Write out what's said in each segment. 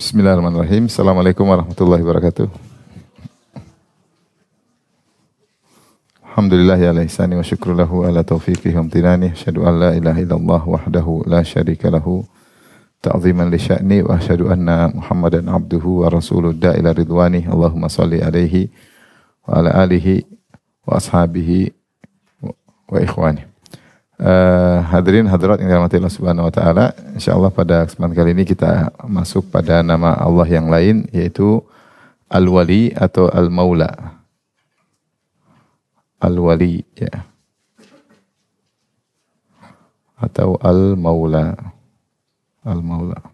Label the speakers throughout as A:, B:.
A: Bismillahirrahmanirrahim. Assalamualaikum warahmatullahi wabarakatuh. Alhamdulillah ya ala ihsani wa syukru lahu ala taufiqihi wa amtinani. Asyhadu an la ilaha illallah wahdahu la syarika lahu ta'ziman li sya'ni wa asyhadu anna Muhammadan abduhu wa rasuluhu da'ila ridwani. Allahumma salli alaihi wa ala alihi wa ashabihi wa ikhwani. Hadirin hadirat yang dirahmati Allah Subhanahu wa taala, insyaallah pada kesempatan kali ini kita masuk pada nama Allah yang lain, yaitu Al-Wali atau Al-Maula. Al-Wali ya. Atau Al-Maula. Al-Maula.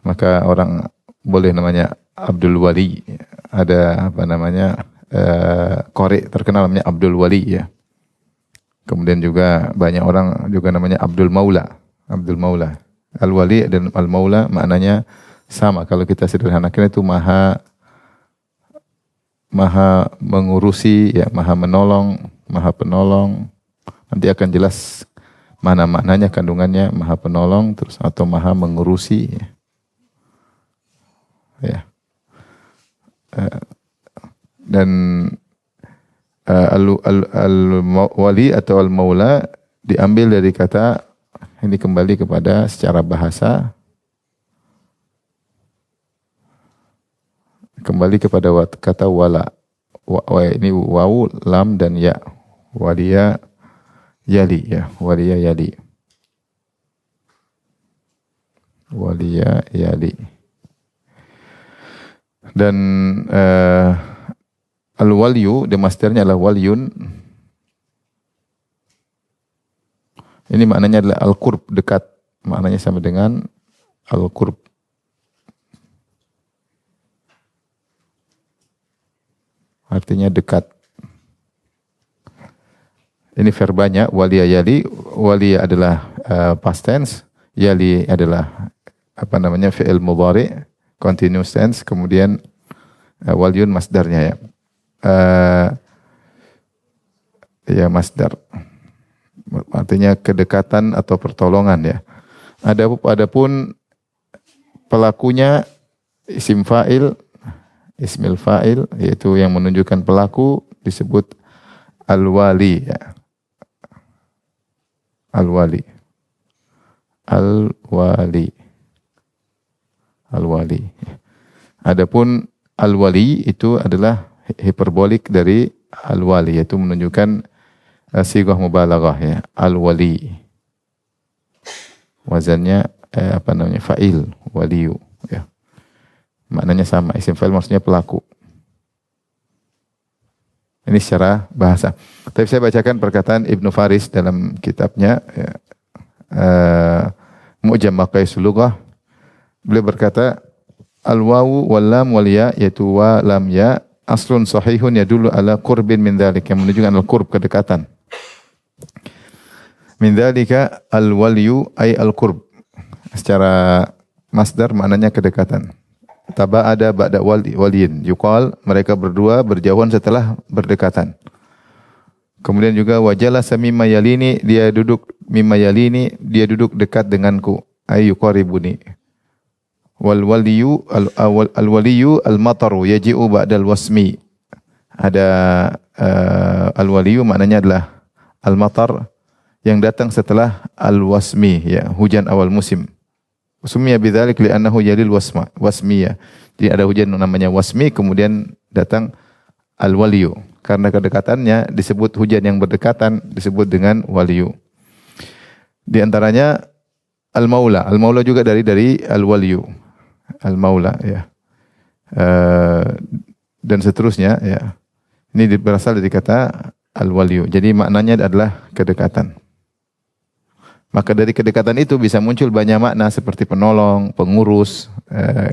A: Maka orang boleh namanya Abdul Wali. Ada apa namanya? Qari terkenal namanya Abdul Wali ya. Kemudian juga banyak orang juga namanya Abdul Maula. Abdul Maula. Al-Wali dan Al-Maula maknanya sama. Kalau kita sederhanakan itu maha mengurusi, ya, maha menolong, maha penolong. Nanti akan jelas mana maknanya, kandungannya, maha penolong terus atau maha mengurusi. Ya. Dan Al-Wali atau Al-Maula diambil dari kata, ini kembali kepada secara bahasa, kembali kepada kata wala. Ini wawu, lam dan ya. Waliya yali ya. Waliya yali. Waliya yali. Dan Al-Waliyu, masternya adalah waliyun. Ini maknanya adalah al-qurb, dekat. Maknanya sama dengan al-qurb. Artinya dekat. Ini verbanya, waliya yali. Waliya adalah past tense. Yali adalah fi'il mudhari, continuous tense. Kemudian waliyun masdarnya ya. Masdar. Artinya kedekatan atau pertolongan ya. Adapun pelakunya isim fa'il, ismil fa'il, yaitu yang menunjukkan pelaku disebut al-wali ya. Al-wali. Al-wali. Al-wali. Adapun al-wali itu adalah hiperbolik dari al-wali, yaitu menunjukkan sighah mubalaghah ya, al-wali. Wazannya fa'il, waliyu ya. Maknanya sama, isim fa'il maksudnya pelaku. Ini secara bahasa. Tapi saya bacakan perkataan Ibnu Faris dalam kitabnya ya, Mu'jam Maqayisul Lughah. Beliau berkata, al-wawu wal lam wal ya, yaitu wa lam ya, aslun sahihun yadullu ala qurbin min dzalik, yang menunjukkan al-qurb, kedekatan. Min dzalika al-waliyu ay al-qurb. Secara masdar maknanya kedekatan. Taba'ada ba'da waliyin. Yuqal, mereka berdua berjauhan setelah berdekatan. Kemudian juga wajalasa mimma yalini, dia duduk mimma yalini, dia duduk dekat denganku. Ay yuqaribuni. Wal waliyu al-waliyu al-mataru yaji'u ba'dal wasmi. Ada al-waliyu maknanya adalah al-matar yang datang setelah al-wasmi ya, hujan awal musim. Summiya bidzalik li'annahu yalil wasmiyah. Jadi ada hujan namanya wasmi, kemudian datang al-waliyu. Karena kedekatannya disebut hujan yang berdekatan disebut dengan waliyu. Di antaranya al-maula. Al-maula juga dari al-waliyu. Al-maula ya. Dan seterusnya ya. Ini berasal dari kata al-waliyu. Jadi maknanya adalah kedekatan. Maka dari kedekatan itu bisa muncul banyak makna seperti penolong, pengurus,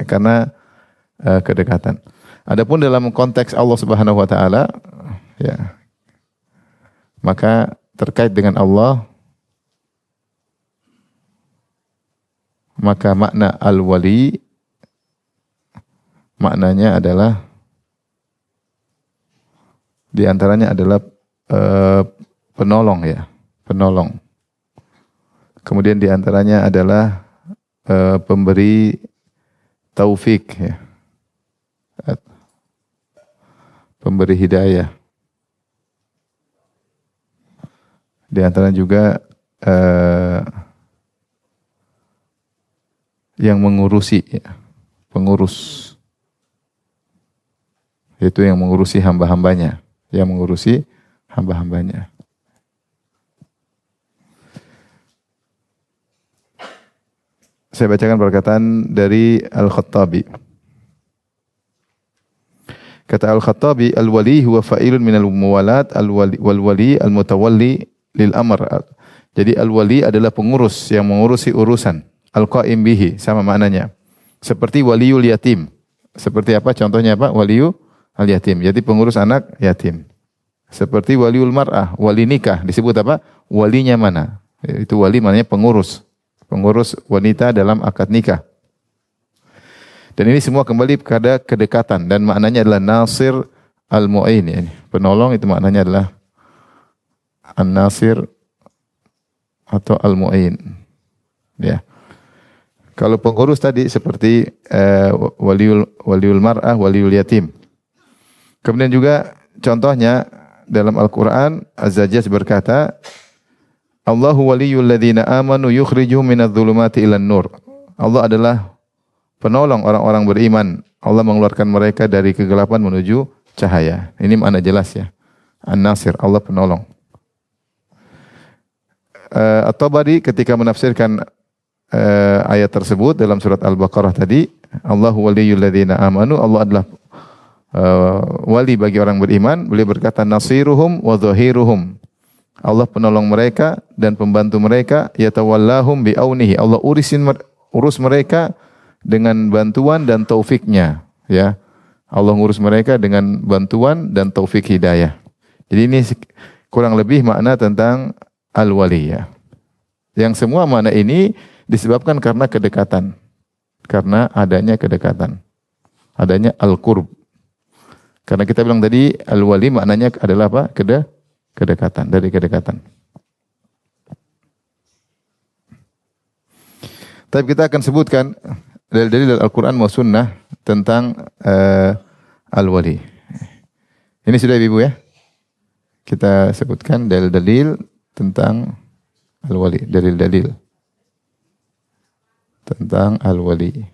A: karena kedekatan. Adapun dalam konteks Allah Subhanahu wa taala ya. Maka terkait dengan Allah, maka makna al-wali maknanya adalah di antaranya adalah penolong ya, penolong. Kemudian di antaranya adalah pemberi taufik ya. Pemberi hidayah. Di antara juga yang mengurusi ya. Pengurus. Itu yang mengurusi hamba-hambanya, yang mengurusi hamba-hambanya. Saya bacakan perkataan dari Al-Khattabi. Kata Al-Khattabi, al-wali huwa fa'ilun minal muwalat, wal-wali al-mutawalli lil amr. Jadi al-wali adalah pengurus yang mengurusi urusan. Al-qa'im bihi, sama maknanya. Seperti waliul yatim. Seperti apa contohnya apa? Waliul yatim. Jadi pengurus anak yatim. Seperti waliul mar'ah, wali nikah. Disebut apa? Walinya mana? Itu wali maknanya pengurus. Pengurus wanita dalam akad nikah. Dan ini semua kembali pada kedekatan dan maknanya adalah nasir al-mu'in. Yani penolong itu maknanya adalah an-nasir atau al-mu'in. Ya. Kalau pengurus tadi seperti waliul mar'ah, waliul yatim. Kemudian juga contohnya dalam Al-Qur'an Az-Zajjaj berkata, Allahu waliyul ladzina amanu yukhrijuhum minadh-dhulumati ilan nur. Allah adalah penolong orang-orang beriman. Allah mengeluarkan mereka dari kegelapan menuju cahaya. Ini makna jelas ya. An-Nasir, Allah penolong. At-Tabari ketika menafsirkan ayat tersebut dalam surat Al-Baqarah tadi, Allahu waliyul ladzina amanu, Allah adalah wali bagi orang beriman. Beliau berkata nasiruhum wa dhahiruhum. Allah penolong mereka dan pembantu mereka, yatawallahum bi'aunihi. Allah urus mereka dengan bantuan dan taufiknya, ya. Allah ngurus mereka dengan bantuan dan taufik hidayah. Jadi ini kurang lebih makna tentang al-wali ya. Yang semua makna ini disebabkan karena kedekatan. Karena adanya kedekatan. Adanya al-qurb. Karena kita bilang tadi al-wali maknanya adalah apa? Kedekatan, dari kedekatan. Tapi kita akan sebutkan dalil-dalil Al-Quran maupun Sunnah tentang al-wali. Ini sudah Ibu ya? Kita sebutkan dalil-dalil tentang al-wali, dalil-dalil tentang al-wali.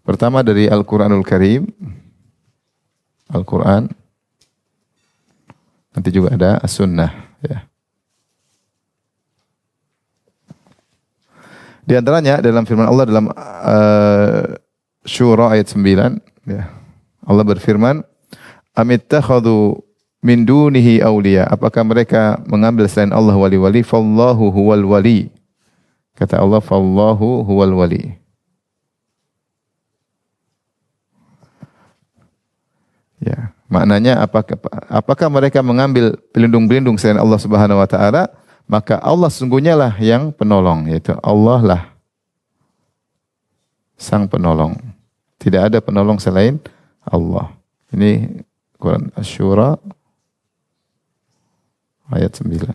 A: Pertama dari Al-Quranul Karim. Al-Quran. Nanti juga ada as-sunnah ya. Di antaranya dalam firman Allah dalam Syura ayat 9 ya. Allah berfirman, "Amittakhadhu min dunihi awliya." Apakah mereka mengambil selain Allah wali-wali? Fallahu huwal wali. Kata Allah, "Fallahu huwal wali." Ya. Maknanya apakah mereka mengambil pelindung-pelindung selain Allah Subhanahu wa taala? Maka Allah sesungguhnya lah yang penolong, yaitu Allah lah sang penolong. Tidak ada penolong selain Allah. Ini Quran Asy-Syura ayat 9.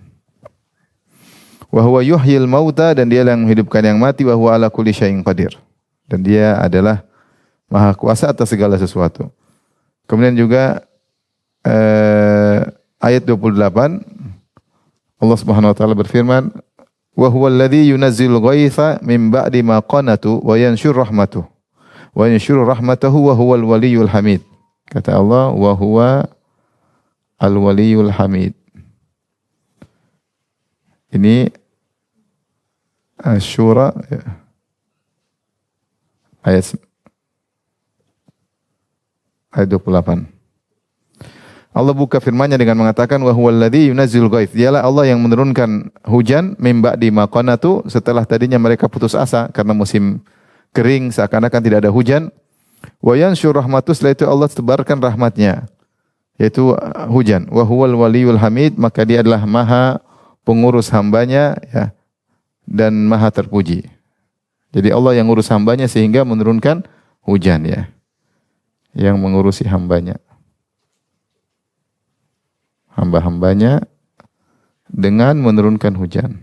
A: Wa huwa yuhyil mauta, dan dia yang menghidupkan yang mati, wa huwa ala kulli syai'in qadir. Dan dia adalah maha kuasa atas segala sesuatu. Kemudian juga ayat 28 Allah Subhanahu wa taala berfirman, "Wa huwal ladzi yunazzilul ghaitha min ba'di ma qanatu wa yanshur rahmatuhu wa yanshur rahmatahu wa huwal waliyyul hamid." Kata Allah, "Wa huwa al-waliyyul hamid." Ini Asy-Syura ayat 28. Allah buka firman-Nya dengan mengatakan wa huwal ladzi yunazzilul ghaits. Dialah Allah yang menurunkan hujan mim ba'di ma qanatu, setelah tadinya mereka putus asa karena musim kering seakan-akan tidak ada hujan. Wa yansyur rahmatu, setelah itu Allah tebarkan rahmat-Nya, yaitu hujan. Wa huwal waliyul hamid, maka dia adalah maha pengurus hambanya ya, dan maha terpuji. Jadi Allah yang ngurus hambanya sehingga menurunkan hujan ya. Yang mengurusi hambanya. Hamba-hambanya dengan menurunkan hujan.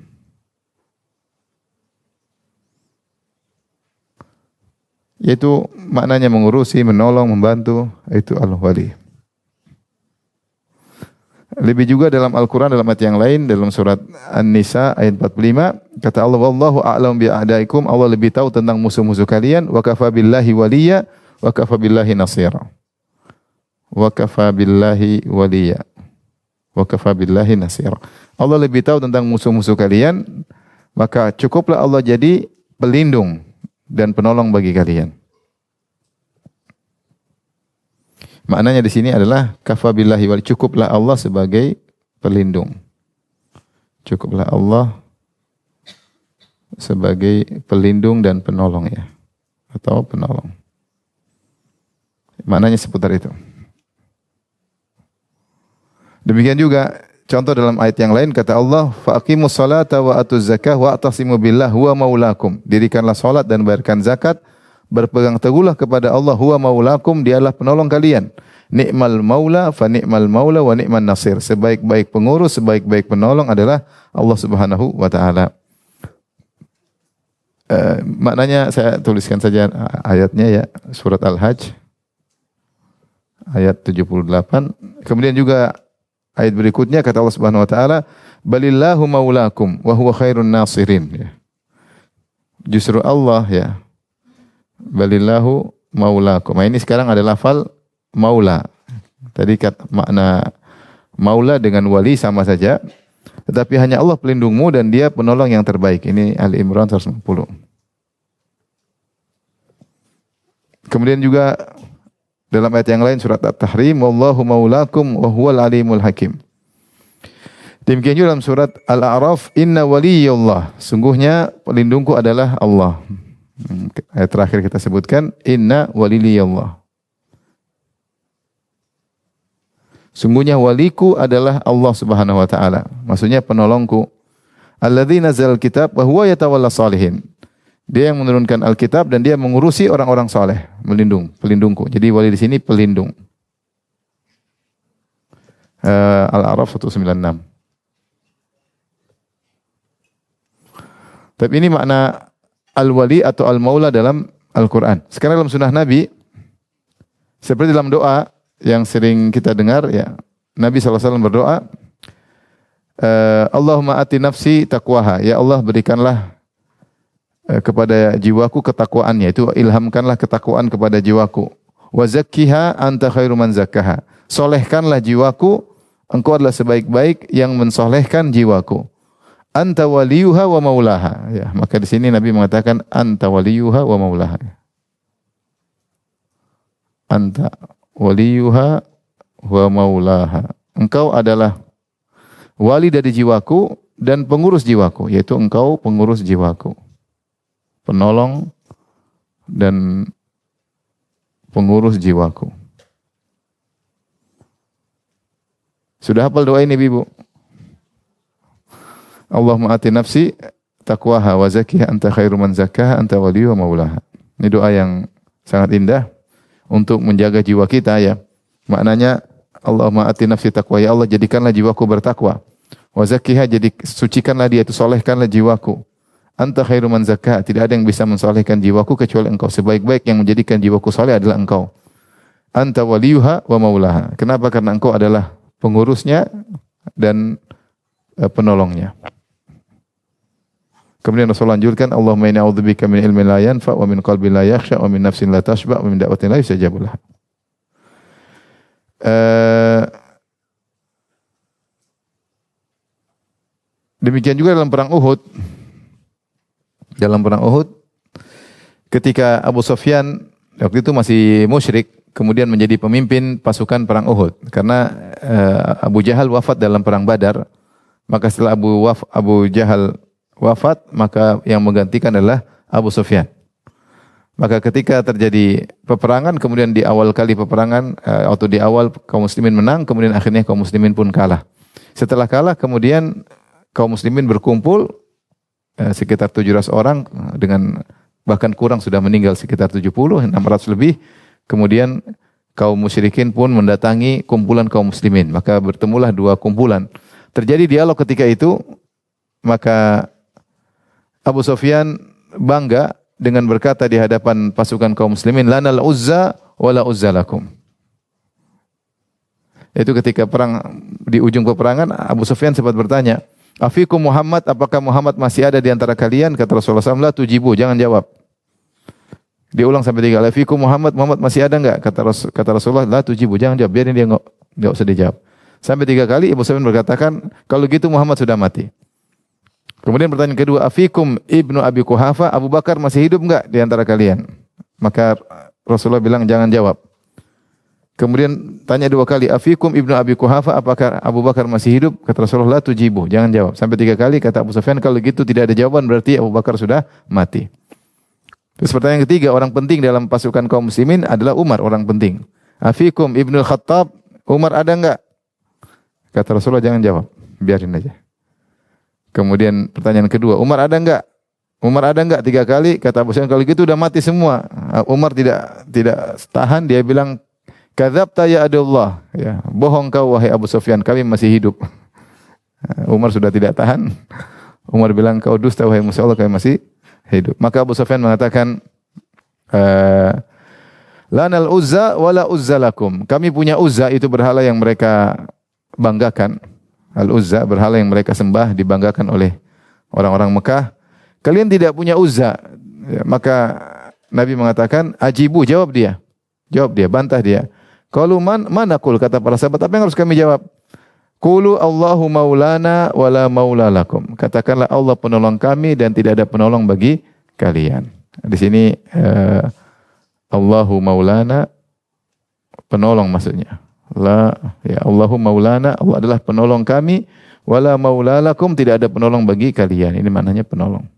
A: yaitu maknanya mengurusi, menolong, membantu, itu al-wali. Lebih juga dalam Al-Quran dalam ayat yang lain dalam surat An-Nisa ayat 45 kata Allah wallahu a'lam bi'adaikum, Allah lebih tahu tentang musuh-musuh kalian, wa kafa billahi waliya wa kafa billahi nasira. Wa kafa billahi waliya wa kafa billahi nasira. Allah lebih tahu tentang musuh-musuh kalian, maka cukuplah Allah jadi pelindung dan penolong bagi kalian. Maknanya di sini adalah kafa billahi wali, cukuplah Allah sebagai pelindung. Cukuplah Allah sebagai pelindung dan penolong ya. Atau penolong. Maknanya seputar itu. Demikian juga contoh dalam ayat yang lain kata Allah, faqimus salata wa atuz zakah wa atasimu billah huwa maulakum. Dirikanlah salat dan bayarkan zakat. Berpegang teguhlah kepada Allah, huwa maulakum, dialah penolong kalian. Ni'mal maula fa ni'mal maula wa ni'man nasir. Sebaik-baik pengurus, sebaik-baik penolong adalah Allah Subhanahu wa taala. Maknanya saya tuliskan saja ayatnya ya, surat Al-Hajj ayat 78. Kemudian juga ayat berikutnya kata Allah Subhanahu wa taala, balillahu maulakum wa huwa khairun nasirin ya. Justru Allah ya. Balillahu maulakum. Nah, ini sekarang ada lafal maula. Tadi makna maula dengan wali sama saja. Tetapi hanya Allah pelindungmu dan dia penolong yang terbaik. Ini Ali Imran 160. Kemudian juga dalam ayat yang lain surat At-Tahrim, wallahu maulakum wa huwal alimul hakim. Demikian juga dalam surat Al-A'raf, inna waliyullah. Sungguhnya pelindungku adalah Allah. Ayat terakhir kita sebutkan inna waliyullah. Sungguhnya waliku adalah Allah Subhanahu wa taala. Maksudnya penolongku. Alladzi nazzal kitab wa huwa yatawalla salihin. Dia yang menurunkan Alkitab dan dia mengurusi orang-orang saleh, pelindungku. Jadi wali di sini pelindung. Al-A'raf 196. Tapi ini makna al-wali atau al-maula dalam Al-Quran. Sekarang dalam sunnah Nabi, seperti dalam doa yang sering kita dengar, ya, Nabi SAW berdoa, Allahumma ati nafsi taqwaha. Ya Allah, berikanlah kepada jiwaku ketakwaannya. Itu ilhamkanlah ketakwaan kepada jiwaku. Wa zakkiha anta khairu man zakkaha. Solehkanlah jiwaku, engkau adalah sebaik-baik yang mensolehkan jiwaku. Anta waliyuha wa maulaha. Ya, maka di sini Nabi mengatakan anta waliyuha wa maulaha. Anta waliyuha wa maulaha. Engkau adalah wali dari jiwaku dan pengurus jiwaku, yaitu engkau pengurus jiwaku. Penolong dan pengurus jiwaku. Sudah hafal doa ini, Ibu? Allahumma ati nafsi taqwaha wa zakkiha anta khairu man zakkaha anta waliyyu wa maulaha. Ini doa yang sangat indah untuk menjaga jiwa kita ya. Maknanya Allahumma ati nafsi taqwa, ya Allah jadikanlah jiwaku bertakwa. Wa zakkiha, jadi sucikanlah dia, itu solehkanlah jiwaku. Anta khairu man zakkaha, tidak ada yang bisa mensolehkan jiwaku kecuali engkau. Sebaik-baik yang menjadikan jiwaku soleh adalah engkau. Anta waliyuha wa maulaha. Kenapa? Karena engkau adalah pengurusnya dan penolongnya. Kemudian Rasulullah anjurkan, Allahumma inni a'udzubika min ilmin la yanfa wa min qalbin la yakhsha wa min nafsin la tashba wa min da'watin la yustajabu laha. Demikian juga dalam perang Uhud. Dalam perang Uhud, ketika Abu Sufyan waktu itu masih musyrik, kemudian menjadi pemimpin pasukan perang Uhud. Karena Abu Jahal wafat dalam perang Badar, maka setelah Abu Jahal wafat, maka yang menggantikan adalah Abu Sufyan. Maka ketika terjadi peperangan, kemudian di awal kali peperangan, atau di awal kaum muslimin menang, kemudian akhirnya kaum muslimin pun kalah. Setelah kalah, kemudian kaum muslimin berkumpul, sekitar 700 orang, dengan bahkan kurang sudah meninggal sekitar 70, 600 lebih. Kemudian kaum musyrikin pun mendatangi kumpulan kaum muslimin. Maka bertemulah dua kumpulan. Terjadi dialog ketika itu, maka Abu Sufyan bangga dengan berkata di hadapan pasukan kaum muslimin, lanal uzza wala uzza lakum. Itu ketika perang, di ujung peperangan Abu Sufyan sempat bertanya, afikum Muhammad, apakah Muhammad masih ada di antara kalian? Kata Rasulullah SAW, la tujibu, jangan jawab. Diulang sampai 3 kali, afikum Muhammad, Muhammad masih ada enggak? Kata Rasulullah, la tujibu, jangan jawab, biarin dia enggak usah dijawab. Sampai 3 kali Abu Sufyan berkatakan, kalau gitu Muhammad sudah mati. Kemudian pertanyaan kedua, afikum Ibnu Abi Quhafa, Abu Bakar masih hidup enggak di antara kalian? Maka Rasulullah bilang jangan jawab. Kemudian tanya 2 kali, afikum Ibnu Abi Quhafa, apakah Abu Bakar masih hidup? Kata Rasulullah, la tujibu, jangan jawab. Sampai 3 kali kata Abu Sufyan, kalau gitu tidak ada jawaban berarti Abu Bakar sudah mati. Terus pertanyaan ketiga, orang penting dalam pasukan kaum muslimin adalah Umar, orang penting. Afikum Ibnu Khattab, Umar ada enggak? Kata Rasulullah jangan jawab, biarin aja. Kemudian pertanyaan kedua, Umar ada enggak? Umar ada enggak? 3 kali, kata Abu Sufyan, kalau gitu udah mati semua. Umar tidak tahan, dia bilang, kadzabta ya Abdullah, ya, bohong kau wahai Abu Sufyan, kami masih hidup. Umar sudah tidak tahan. Umar bilang, kau dusta wahai Musa Allah, kami masih hidup. Maka Abu Sufyan mengatakan, lanal uzza wala uzza lakum. Kami punya Uzza, itu berhala yang mereka banggakan. Al-Uzza, berhala yang mereka sembah, dibanggakan oleh orang-orang Mekah. Kalian tidak punya Uzza. Ya, maka Nabi mengatakan, ajibu, jawab dia. Jawab dia, bantah dia. Qalu mana qul, kata para sahabat, apa yang harus kami jawab? Qulu Allahu maulana wala maula lakum. Katakanlah Allah penolong kami dan tidak ada penolong bagi kalian. Di sini Allahu maulana, penolong maksudnya. La, ya Allahu maulana, Allah adalah penolong kami, wala maula lakum, tidak ada penolong bagi kalian. Ini maknanya penolong.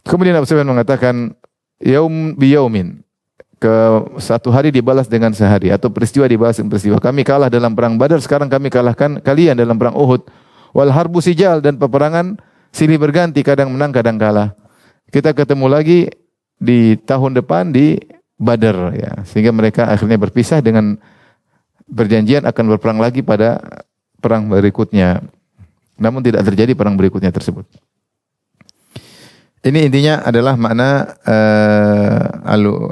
A: Kemudian Abu Sufyan mengatakan, yaum biyaumin, ke satu hari dibalas dengan sehari, atau peristiwa dibalas dengan peristiwa. Kami kalah dalam perang Badar, sekarang kami kalahkan kalian dalam perang Uhud. Wal harbu sijal, dan peperangan silih berganti, kadang menang kadang kalah. Kita ketemu lagi di tahun depan di Badar, ya, sehingga mereka akhirnya berpisah dengan berjanjian akan berperang lagi pada perang berikutnya. Namun tidak terjadi perang berikutnya tersebut. Ini intinya adalah makna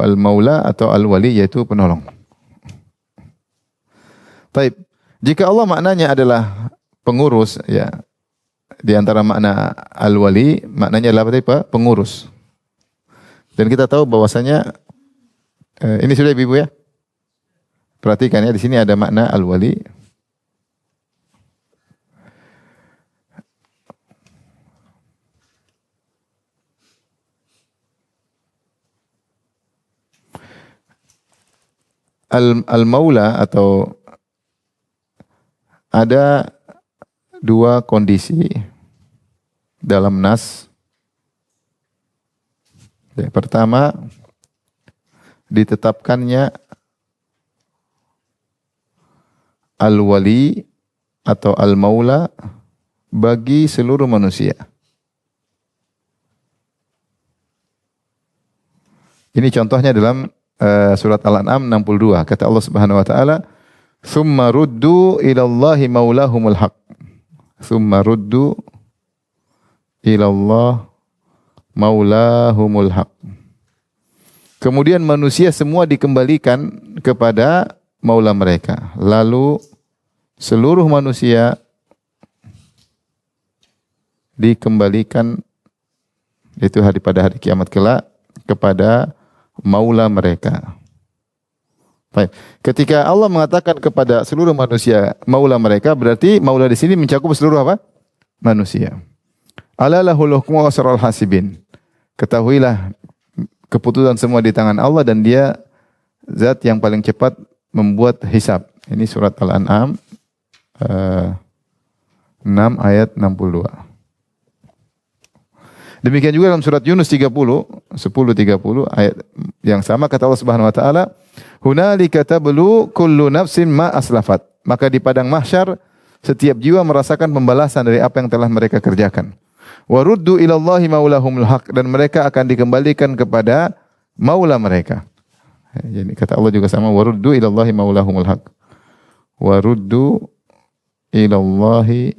A: al-maula atau al-wali, yaitu penolong. Taib. Jika Allah maknanya adalah pengurus, ya, di antara makna al-wali, maknanya adalah apa? Pengurus. Dan kita tahu bahwasanya ini sudah Ibu ya? Perhatikan ya, di sini ada makna al-wali. Al-maula atau ada 2 kondisi dalam nas. Ya, pertama, ditetapkannya al-wali atau al-maula bagi seluruh manusia. Ini contohnya dalam surat Al-An'am 62. Kata Allah Subhanahu wa taala, "Tsumma ruddu ila Allahi maulahumul haq." Tsumma ruddu ila Allah maulahumul haq. Kemudian manusia semua dikembalikan kepada maula mereka. Lalu seluruh manusia dikembalikan, itu pada hari kiamat kelak, kepada maula mereka. Baik. Ketika Allah mengatakan kepada seluruh manusia maula mereka, berarti maula di sini mencakup seluruh apa? Manusia. Ala lahul hukmu wa asrarul hasibin. Ketahuilah, keputusan semua di tangan Allah dan Dia zat yang paling cepat membuat hisab. Ini surat Al-An'am 6 ayat 62. Demikian juga dalam surat Yunus 10:30 ayat yang sama, kata Allah Subhanahu wa taala, "Hunalika tablu kullu nafsin ma aslafat." Maka di padang mahsyar setiap jiwa merasakan pembalasan dari apa yang telah mereka kerjakan. Wa ruddu ila Allahi maulahumul haq, dan mereka akan dikembalikan kepada maula mereka. Jadi kata Allah juga sama, wa ruddu ila Allahi maulahumul haq. Wa ruddu ila Allahi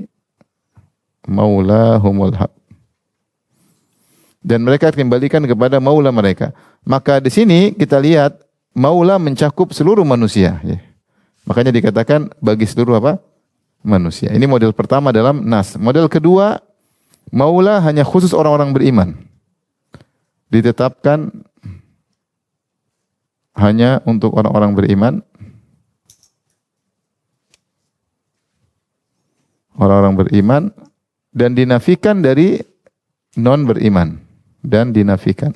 A: maulahumul haq. dan mereka dikembalikan kepada maula mereka. Maka di sini kita lihat maula mencakup seluruh manusia. Ya. Makanya dikatakan bagi seluruh apa? Manusia. Ini model pertama dalam nas. Model kedua, maula hanya khusus orang-orang beriman. Ditetapkan hanya untuk orang-orang beriman. Orang-orang beriman dan dinafikan dari non beriman dan dinafikan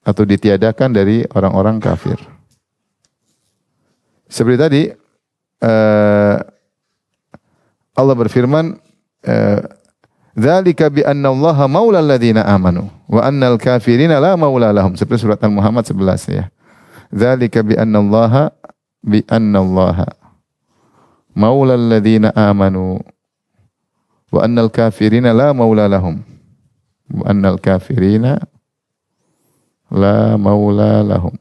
A: atau ditiadakan dari orang-orang kafir. Seperti tadi Allah berfirman, "Dzalika bi anna Allaha maulal ladzina amanu wa annal kafirina la maula lahum." Seperti surat Al-Muhammad 11 ya. "Dzalika bi anna Allaha maulal ladzina amanu wa annal kafirina la maula lahum." Wa annal kafirina la maula lahum.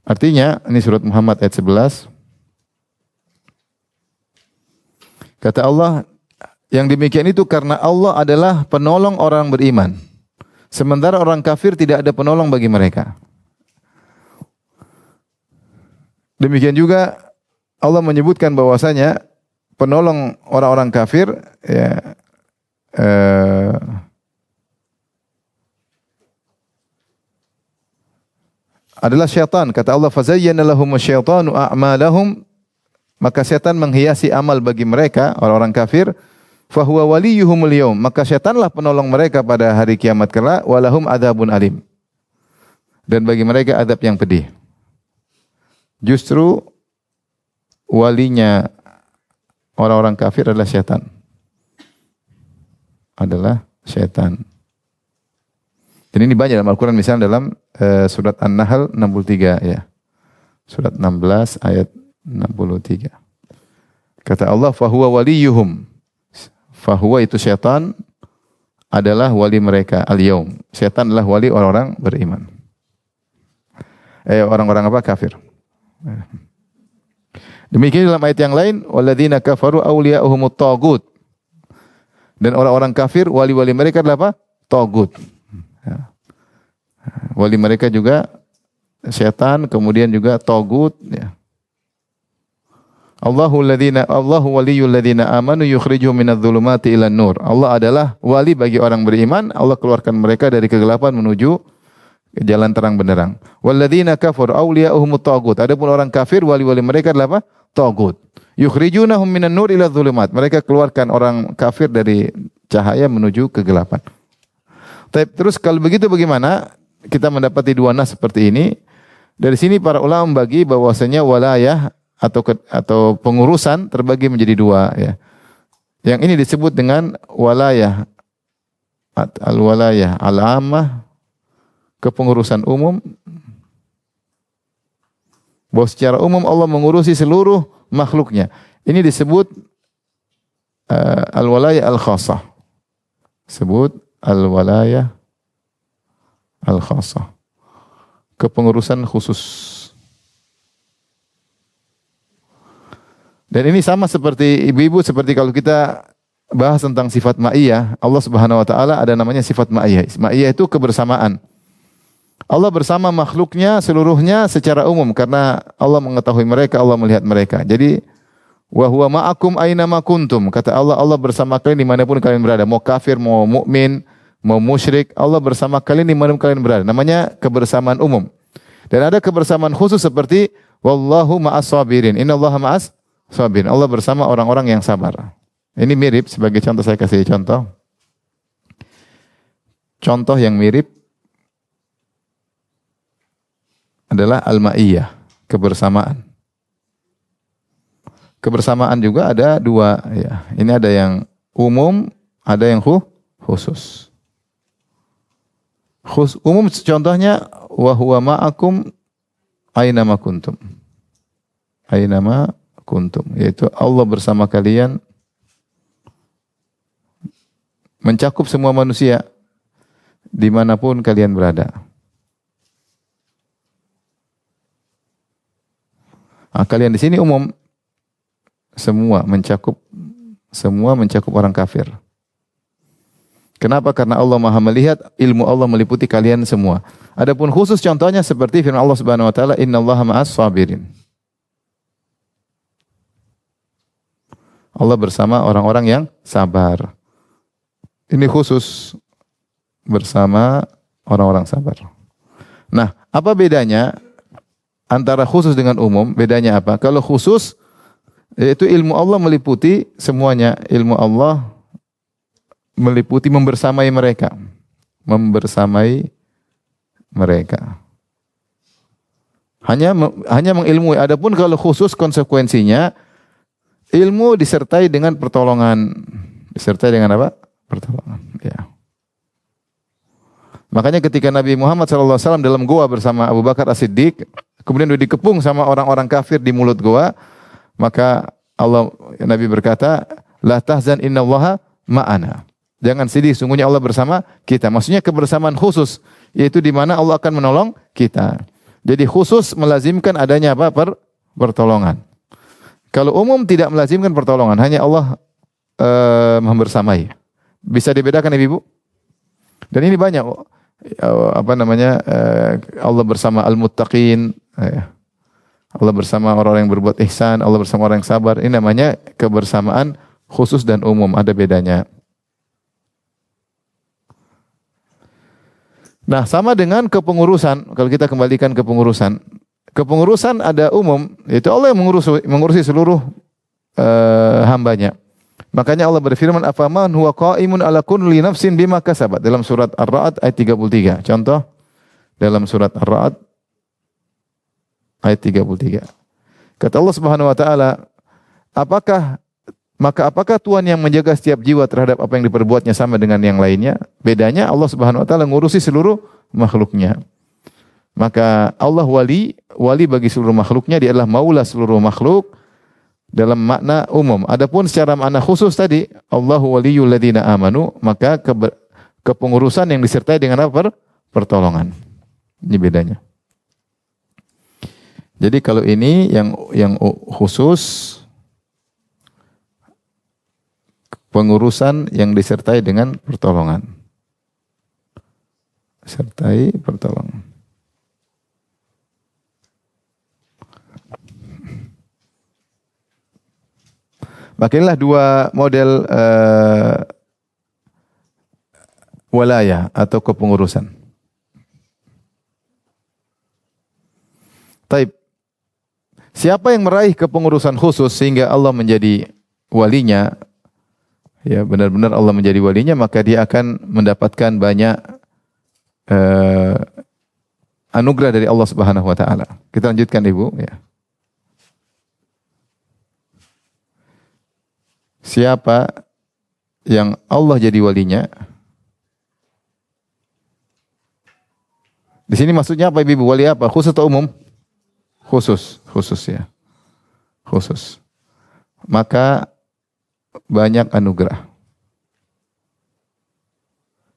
A: Artinya, ini surat Muhammad ayat 11. Kata Allah, yang demikian itu karena Allah adalah penolong orang beriman. Sementara orang kafir tidak ada penolong bagi mereka. Demikian juga Allah menyebutkan bahwasanya penolong orang-orang kafir ya, adalah syaitan. Kata Allah, "Fazayyana lahum asyaitanu a'malahum." Maka syaitan menghiasi amal bagi mereka, orang-orang kafir. "Fahuwa waliyuhumul yaum." Maka syaitanlah penolong mereka pada hari kiamat kelak. "Walahum adzabun alim." Dan bagi mereka adab yang pedih. Justru walinya orang-orang kafir adalah syaitan. Adalah syaitan. Dan ini banyak dalam Al-Quran, misalnya dalam surat An-Nahl 63 ya. Surat 16 ayat 63. Kata Allah, "Fahuwa waliyuhum." Fahuwa itu syaitan adalah wali mereka al-yaum. Syaitan adalah wali orang-orang beriman. Orang-orang apa? Kafir. Demikian dalam ayat yang lain, "Walladzina kafaru awliya'uhumut tagut." Dan orang-orang kafir wali-wali mereka adalah apa? Tagut. Wali mereka juga syaitan, kemudian juga tagut ya. Allahu waliyul ladzina amanu yukhrijuhum minadh-dhulumati ilan nur. Allah adalah wali bagi orang beriman, Allah keluarkan mereka dari kegelapan menuju jalan terang benderang. Walladzina kafaru awliya'uhumut tagut. Adapun orang kafir wali-wali mereka adalah apa? Tagut. Yukhrijunahum minan nur ila dhulumat. Mereka keluarkan orang kafir dari cahaya menuju kegelapan. Terus kalau begitu bagaimana kita mendapati dua nas seperti ini? Dari sini para ulama membagi bahwasanya walayah atau pengurusan terbagi menjadi dua ya. Yang ini disebut dengan walayah al-walayah al-ammah, kepengurusan umum. Bahwa secara umum Allah mengurusi seluruh makhluknya. Ini disebut al-walayah al-khassah. Sebut al-walayah al-khassah. Kepengurusan khusus. Dan ini sama seperti ibu-ibu, seperti kalau kita bahas tentang sifat ma'iyah, Allah Subhanahu wa taala ada namanya sifat ma'iyah. Ma'iyah itu kebersamaan. Allah bersama makhluknya seluruhnya secara umum karena Allah mengetahui mereka, Allah melihat mereka. Jadi wa huwa ma'akum aina ma kuntum. Kata Allah, Allah bersama kalian dimanapun kalian berada. Mau kafir, mau mukmin, mau musyrik, Allah bersama kalian dimanapun kalian berada. Namanya kebersamaan umum. Dan ada kebersamaan khusus seperti wallahu ma'as sabirin. Innallaha ma'as sabirin. Allah bersama orang-orang yang sabar. Ini mirip, sebagai contoh saya kasih contoh. Contoh yang mirip adalah al-ma'iyah, kebersamaan. Kebersamaan juga ada dua ya. Ini ada yang umum, ada yang khusus. Umum contohnya wa huwa ma'akum aina ma kuntum. Aina ma kuntum, yaitu Allah bersama kalian, mencakup semua manusia dimanapun kalian berada. Kalian di sini umum, semua mencakup orang kafir. Kenapa? Karena Allah Maha melihat, ilmu Allah meliputi kalian semua. Adapun khusus contohnya seperti firman Allah Subhanahu wa taala, "Innallaha ma'as sabirin." Allah bersama orang-orang yang sabar. Ini khusus bersama orang-orang sabar. Nah, apa bedanya antara khusus dengan umum? Bedanya apa? Kalau khusus, yaitu ilmu Allah meliputi semuanya. Ilmu Allah meliputi membersamai mereka. Membersamai mereka. Hanya mengilmui. Adapun kalau khusus konsekuensinya, ilmu disertai dengan pertolongan. Disertai dengan apa? Pertolongan. Ya. Makanya ketika Nabi Muhammad SAW dalam gua bersama Abu Bakar As-Siddiq, kemudian dikepung sama orang-orang kafir di mulut gua, maka Nabi berkata, "La tahzan innallaha ma'ana." Jangan sedih, sungguhnya Allah bersama kita. Maksudnya kebersamaan khusus, yaitu di mana Allah akan menolong kita. Jadi khusus melazimkan adanya apa? Pertolongan. Kalau umum tidak melazimkan pertolongan, hanya Allah membersamai. Bisa dibedakan Ibu? Dan ini banyak Allah bersama al-muttaqin, Allah bersama orang yang berbuat ihsan, Allah bersama orang yang sabar. Ini namanya kebersamaan khusus dan umum, ada bedanya. Nah, sama dengan kepengurusan. Kalau kita kembalikan ke pengurusan, kepengurusan ada umum, yaitu Allah yang mengurusi seluruh hambanya. Makanya Allah berfirman, "Afaman huwa qa'imun ala kulli nafsin bima kasabat." Dalam surat Ar-Ra'd ayat 33. Contoh dalam surat Ar-Ra'd ayat 33. Kata Allah Subhanahu wa taala, apakah Tuhan yang menjaga setiap jiwa terhadap apa yang diperbuatnya sama dengan yang lainnya? Bedanya Allah Subhanahu wa taala ngurusi seluruh makhluknya. Maka Allah wali bagi seluruh makhluknya, dia adalah maula seluruh makhluk dalam makna umum. Adapun secara makna khusus tadi, Allahu waliyul ladzina amanu, maka kepengurusan yang disertai dengan apa? Pertolongan. Ini bedanya. Jadi kalau ini yang khusus, pengurusan yang disertai dengan pertolongan. Sertai pertolongan. Maka inilah dua model walaya atau kepengurusan. Taib. Siapa yang meraih kepengurusan khusus sehingga Allah menjadi walinya, ya benar-benar Allah menjadi walinya, maka dia akan mendapatkan banyak anugerah dari Allah Subhanahu wa taala. Kita lanjutkan Ibu, ya. Siapa yang Allah jadi walinya? Di sini maksudnya apa Ibu? Wali apa? Khusus atau umum? Khusus ya. Khusus. Maka banyak anugerah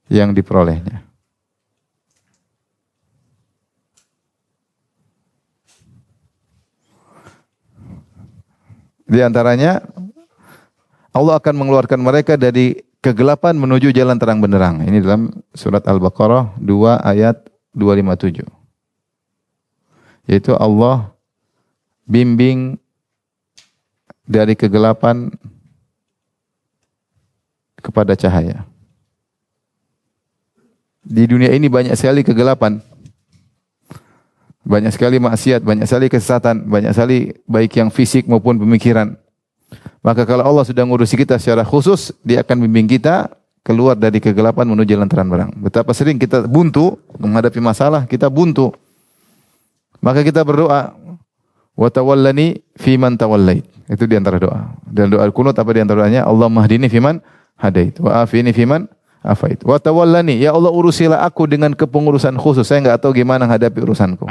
A: yang diperolehnya. Di antaranya Allah akan mengeluarkan mereka dari kegelapan menuju jalan terang benderang. Ini dalam surat Al-Baqarah 2 ayat 257. Yaitu Allah bimbing dari kegelapan kepada cahaya. Di dunia ini banyak sekali kegelapan. Banyak sekali maksiat, banyak sekali kesesatan, banyak sekali baik yang fisik maupun pemikiran. Maka kalau Allah sudah ngurusi kita secara khusus, dia akan bimbing kita keluar dari kegelapan menuju jalan terang benderang. Betapa sering kita buntu menghadapi masalah, kita buntu. Maka kita berdoa, wa tawallani fiman tawallait. Itu di antara doa. Dan doa kunut apa di antara doanya? Allahumma hdini fiman hadait wa afini fiman afait. Wa tawallani, ya Allah urusilah aku dengan kepengurusan khusus. Saya enggak tahu gimana menghadapi urusanku.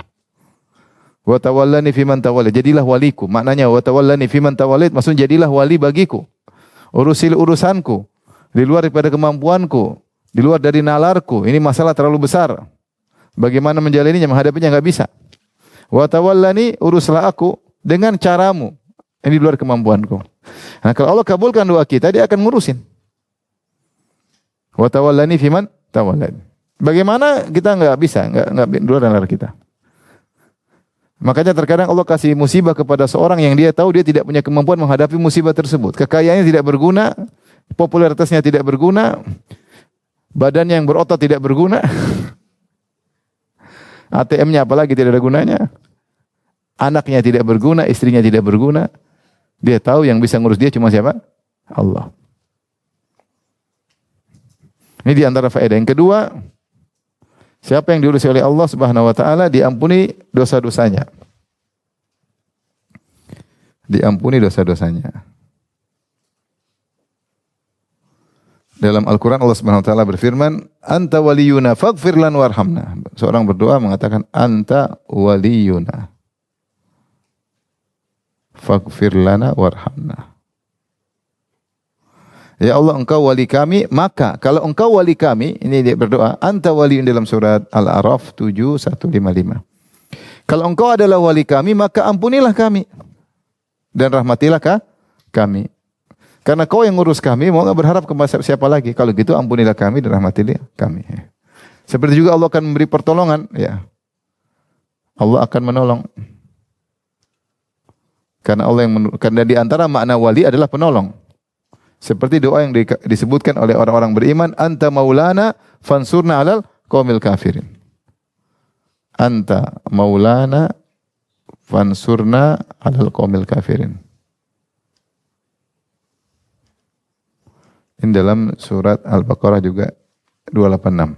A: Wa tawallani fiman tawallait. Jadilah waliku. Maknanya wa tawallani fiman tawallait maksudnya jadilah wali bagiku. Urusil urusanku di luar daripada kemampuanku, di luar dari nalarku. Ini masalah terlalu besar. Bagaimana menjalaninya, menghadapinya enggak bisa. Wa tawallani, uruslah aku dengan caramu. Ini di luar kemampuanku. Nah, kalau Allah kabulkan doa kita, dia akan ngurusin. Wa tawallani fiman tawallad. Bagaimana kita enggak bisa, enggak dua dan lar kita. Makanya terkadang Allah kasih musibah kepada seorang yang dia tahu dia tidak punya kemampuan menghadapi musibah tersebut. Kekayaannya tidak berguna, popularitasnya tidak berguna, badan yang berotot tidak berguna, ATM-nya apalagi tidak ada gunanya, anaknya tidak berguna, istrinya tidak berguna. Dia tahu yang bisa ngurus dia cuma siapa? Allah. Ini di antara faedah. Yang kedua, siapa yang diurusi oleh Allah Subhanahu wa taala diampuni dosa-dosanya. Diampuni dosa-dosanya. Dalam Al-Qur'an Allah Subhanahu wa taala berfirman, "Anta waliyuna faghfir lana warhamna." Seorang berdoa mengatakan, "Anta waliyuna faghfir lana warhamna." Ya Allah, engkau wali kami, maka kalau engkau wali kami, ini dia berdoa, anta waliyun dalam surat Al-A'raf 7155. Kalau engkau adalah wali kami, maka ampunilah kami dan rahmatilah kami. Karena kau yang ngurus kami, mau enggak berharap kepada siapa lagi? Kalau gitu ampunilah kami dan rahmatilah kami. Seperti juga Allah akan memberi pertolongan, ya. Allah akan menolong. Karena di antara makna wali adalah penolong. Seperti doa yang disebutkan oleh orang-orang beriman, anta maulana fansurna alal qaumil kafirin. Anta maulana fansurna alal qaumil kafirin. Ini dalam surat Al-Baqarah juga 286.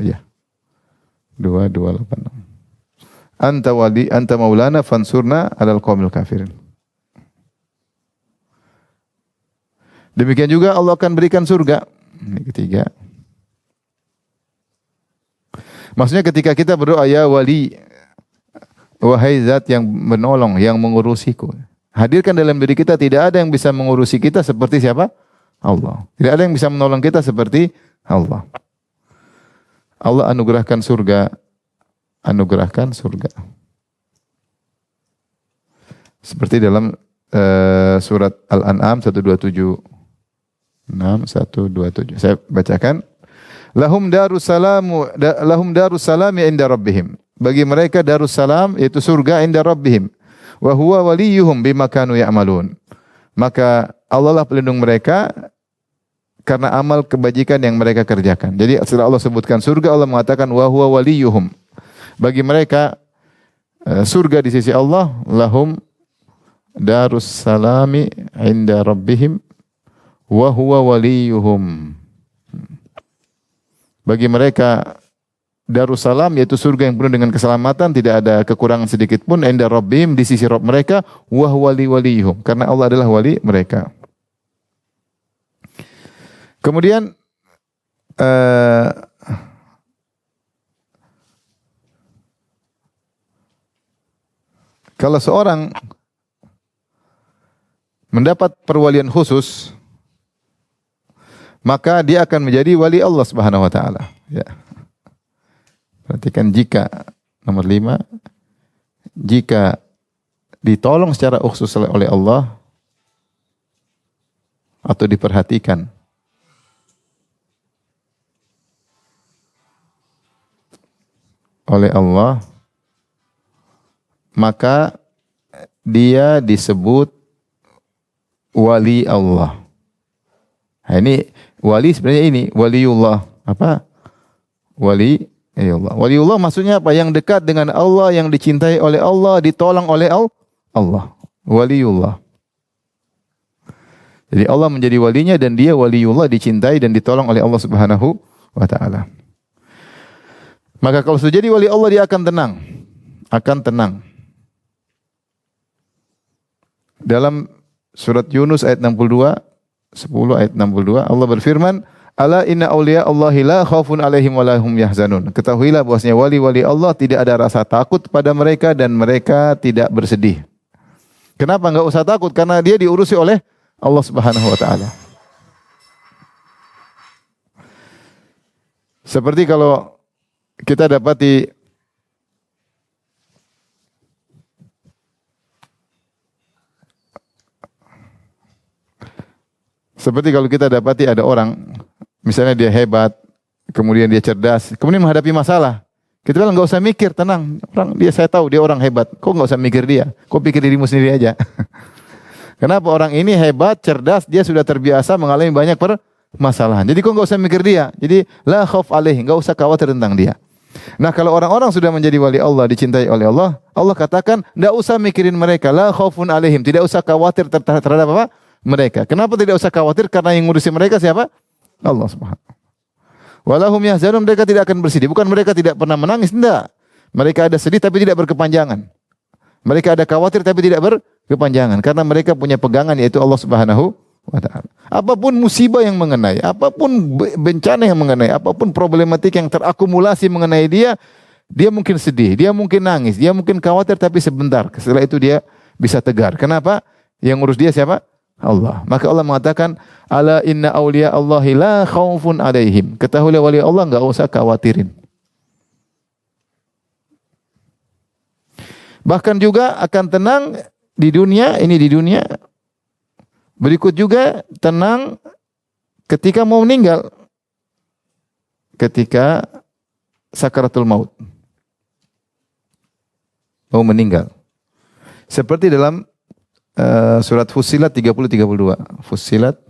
A: Ya. 2286. Anta maulana fansurna alal qaumil kafirin. Demikian juga Allah akan berikan surga. Ini ketiga. Maksudnya ketika kita berdoa, ya wali, wahai zat yang menolong, yang mengurusiku. Hadirkan dalam diri kita tidak ada yang bisa mengurusi kita seperti siapa? Allah. Tidak ada yang bisa menolong kita seperti Allah. Allah anugerahkan surga. Anugerahkan surga. Seperti dalam surat Al-An'am 127. 127. Saya bacakan. Lahum darussalami inda rabbihim. Bagi mereka darussalam yaitu surga inda rabbihim. Wa huwa waliyuhum bima kanu ya'malun. Maka Allah lah pelindung mereka karena amal kebajikan yang mereka kerjakan. Jadi setelah Allah sebutkan surga, Allah mengatakan wa huwa waliyuhum. Bagi mereka surga di sisi Allah, lahum darussalami inda rabbihim wa huwa waliyuhum. Bagi mereka Darussalam yaitu surga yang penuh dengan keselamatan, tidak ada kekurangan sedikit pun, inda rabbihim di sisi Rabb mereka, wa huwa waliyuhum, karena Allah adalah wali mereka. Kemudian kalau seorang mendapat perwalian khusus, maka dia akan menjadi wali Allah Subhanahu wa taala. Ya. Perhatikan, jika nomor 5, jika ditolong secara khusus oleh Allah atau diperhatikan oleh Allah, maka dia disebut wali Allah. Nah, ini wali sebenarnya ini waliullah. Apa? Wali Allah. Waliullah maksudnya apa? Yang dekat dengan Allah, yang dicintai oleh Allah, ditolong oleh Allah. Waliullah. Jadi Allah menjadi walinya dan dia waliullah, dicintai dan ditolong oleh Allah Subhanahu wa taala. Maka kalau sudah jadi wali Allah, dia akan tenang. Akan tenang. Dalam surat Yunus ayat 62, 10 ayat 62, Allah berfirman, ala inna awliya Allahi la khaufun alaihim wa lahum yahzanun. Ketahuilah bahwasanya wali-wali Allah tidak ada rasa takut pada mereka dan mereka tidak bersedih. Kenapa enggak usah takut? Karena dia diurusi oleh Allah Subhanahu wa taala. Seperti kalau kita dapati Seperti kalau kita dapati ada orang, misalnya dia hebat, kemudian dia cerdas, kemudian menghadapi masalah. Kita bilang nggak usah mikir, tenang. Saya tahu dia orang hebat. Kok nggak usah mikir dia? Kok pikir dirimu sendiri aja? Kenapa orang ini hebat, cerdas, dia sudah terbiasa mengalami banyak permasalahan. Jadi kok nggak usah mikir dia. Jadi la khauf alaih, nggak usah khawatir tentang dia. Nah kalau orang-orang sudah menjadi wali Allah, dicintai oleh Allah, Allah katakan nggak usah mikirin mereka. La khaufun alaihim, tidak usah khawatir terhadap apa? Mereka. Kenapa tidak usah khawatir? Karena yang ngurusi mereka siapa? Allah Subhanahu. Walahum yahzanun, mereka tidak akan bersedih. Bukan mereka tidak pernah menangis, tidak. Mereka ada sedih tapi tidak berkepanjangan. Mereka ada khawatir tapi tidak berkepanjangan karena mereka punya pegangan yaitu Allah Subhanahu wa taala. Apapun musibah yang mengenai, apapun bencana yang mengenai, apapun problematik yang terakumulasi mengenai dia, dia mungkin sedih, dia mungkin nangis, dia mungkin khawatir tapi sebentar. Setelah itu dia bisa tegar. Kenapa? Yang ngurus dia siapa? Allah. Maka Allah mengatakan, ala inna awliya Allahi la khaufun alaihim. Ketahuilah wali Allah enggak usah khawatirin. Bahkan juga akan tenang di dunia, ini di dunia. Berikut juga tenang ketika mau meninggal. Ketika sakaratul maut. Mau meninggal. Seperti dalam surat Fussilat 30-32. Fussilat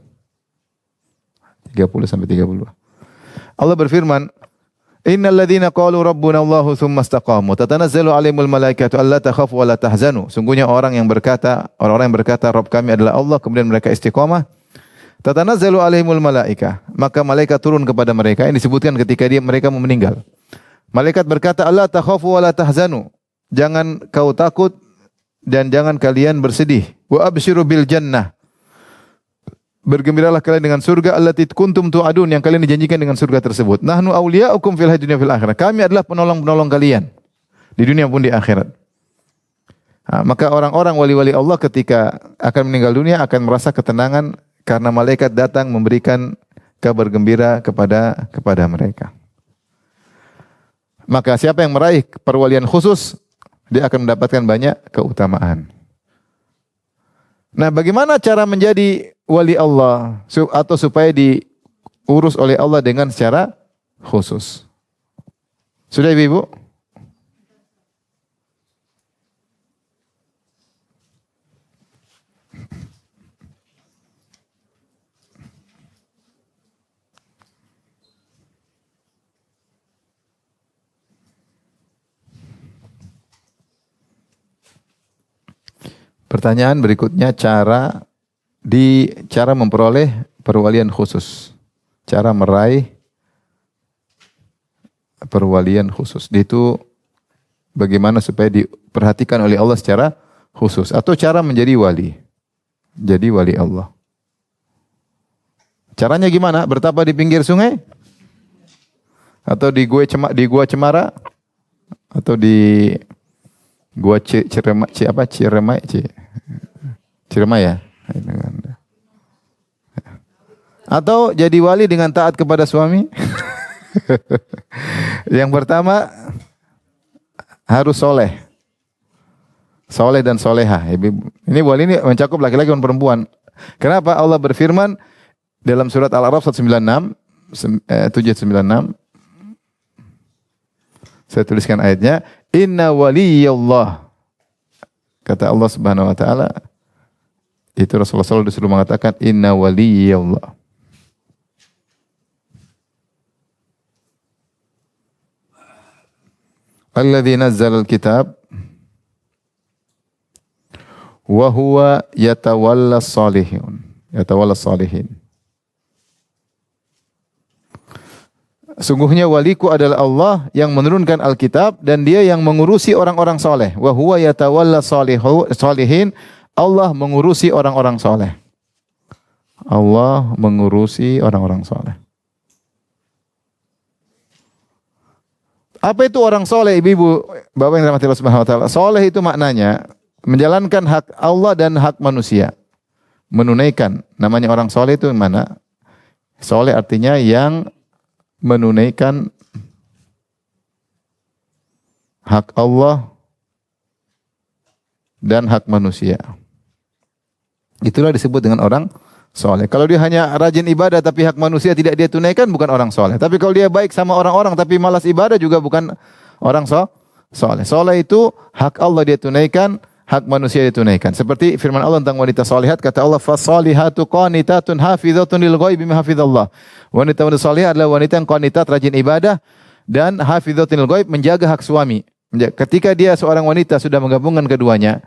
A: 30-32. Allah berfirman, Innal ladzina qalu rabbuna Allahu tsumma istaqamu tatanazzalu 'alaihimul malaikatu alla takhafu wa la tahzanu. Sungguhnya orang-orang yang berkata Rabb kami adalah Allah, kemudian mereka istiqamah, tatanazzalu 'alaihimul malaika, maka malaikat turun kepada mereka. Ini disebutkan ketika mereka mau meninggal. Malaikat berkata, alla takhafu wa la tahzanu. Jangan kau takut dan jangan kalian bersedih. Wa absyiru bil jannah. Bergembiralah kalian dengan surga allati kuntum tu'adun, yang kalian dijanjikan dengan surga tersebut. Nahnu awliya'ukum fil hayati dunya fil akhirah. Kami adalah penolong-penolong kalian di dunia pun di akhirat. Maka orang-orang wali-wali Allah ketika akan meninggal dunia akan merasa ketenangan karena malaikat datang memberikan kabar gembira kepada mereka. Maka siapa yang meraih perwalian khusus, dia akan mendapatkan banyak keutamaan. Nah, bagaimana cara menjadi wali Allah atau supaya diurus oleh Allah dengan secara khusus? Sudah Ibu? Pertanyaan berikutnya, cara memperoleh perwalian khusus. Cara meraih perwalian khusus. Itu bagaimana supaya diperhatikan oleh Allah secara khusus. Atau cara menjadi wali. Jadi wali Allah. Caranya gimana? Bertapa di pinggir sungai? Atau di gua Cemara? Atau di gua Ciremai ya? Atau jadi wali dengan taat kepada suami? Yang pertama harus soleh. Soleh dan soleha. Ini wali ini mencakup laki-laki dan perempuan. Kenapa Allah berfirman dalam surat Al-A'raf 796. Saya tuliskan ayatnya. Inna waliyallah. Kata Allah Subhanahu wa taala, itu Rasulullah SAW disuruh mengatakan inna waliyallah. Alladzi nazzala al-kitab wa huwa yatawalla salihin. Sungguhnya waliku adalah Allah yang menurunkan Alkitab dan dia yang mengurusi orang-orang soleh. Wa huwa yatawalla salihin. Allah mengurusi orang-orang soleh. Allah mengurusi orang-orang soleh. Apa itu orang soleh, ibu-ibu, bapak yang dirahmati Allah Subhanahu wa taala? Soleh itu maknanya menjalankan hak Allah dan hak manusia. Menunaikan. Namanya orang soleh itu mana? Soleh artinya yang menunaikan hak Allah dan hak manusia. Itulah disebut dengan orang soleh. Kalau dia hanya rajin ibadah tapi hak manusia tidak dia tunaikan, bukan orang soleh. Tapi kalau dia baik sama orang-orang tapi malas ibadah, juga bukan orang soleh. Soleh itu hak Allah dia tunaikan, hak manusia dia tunaikan. Seperti firman Allah tentang wanita solehat, kata Allah, "Fasolihatu qanitatun hafizatun lil ghaibi bima hafizallah." Wanita solehat adalah wanita yang qanitat, rajin ibadah, dan hafizatun lil ghaib, menjaga hak suami. Ketika dia seorang wanita sudah menggabungkan keduanya,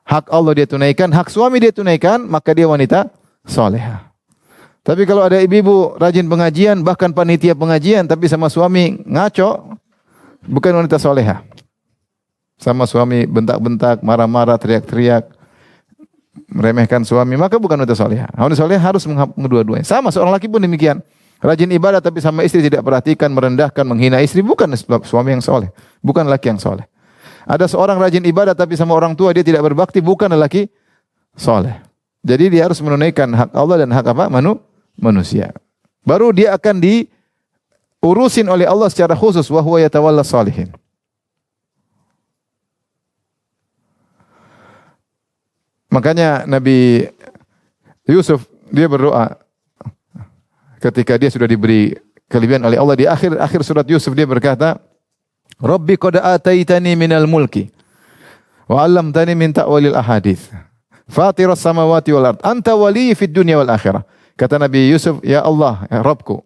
A: hak Allah dia tunaikan, hak suami dia tunaikan, maka dia wanita soleha. Tapi kalau ada ibu-ibu rajin pengajian, bahkan panitia pengajian, tapi sama suami ngaco, bukan wanita soleha. Sama suami bentak-bentak, marah-marah, teriak-teriak, meremehkan suami, maka bukan wanita soleha. Wanita soleha harus menghadap-dua-duanya. Sama seorang laki pun demikian. Rajin ibadah tapi sama istri tidak perhatikan, merendahkan, menghina istri, bukan suami yang soleh, bukan laki yang soleh. Ada seorang rajin ibadah tapi sama orang tua dia tidak berbakti, bukan laki soleh. Jadi dia harus menunaikan hak Allah dan hak apa? Manusia. Baru dia akan diurusin oleh Allah secara khusus, wa huwa yatawalla shalihin. Makanya Nabi Yusuf dia berdoa ketika dia sudah diberi kelebihan oleh Allah. Di akhir surat Yusuf dia berkata, "Rabbi qad ataitani minal mulki wa 'allamtani min ta'wilil ahadits. Fatiras samawati wal ard, anta waliyyi fid dunya wal akhirah." Kata Nabi Yusuf, "Ya Allah, ya Rabbku,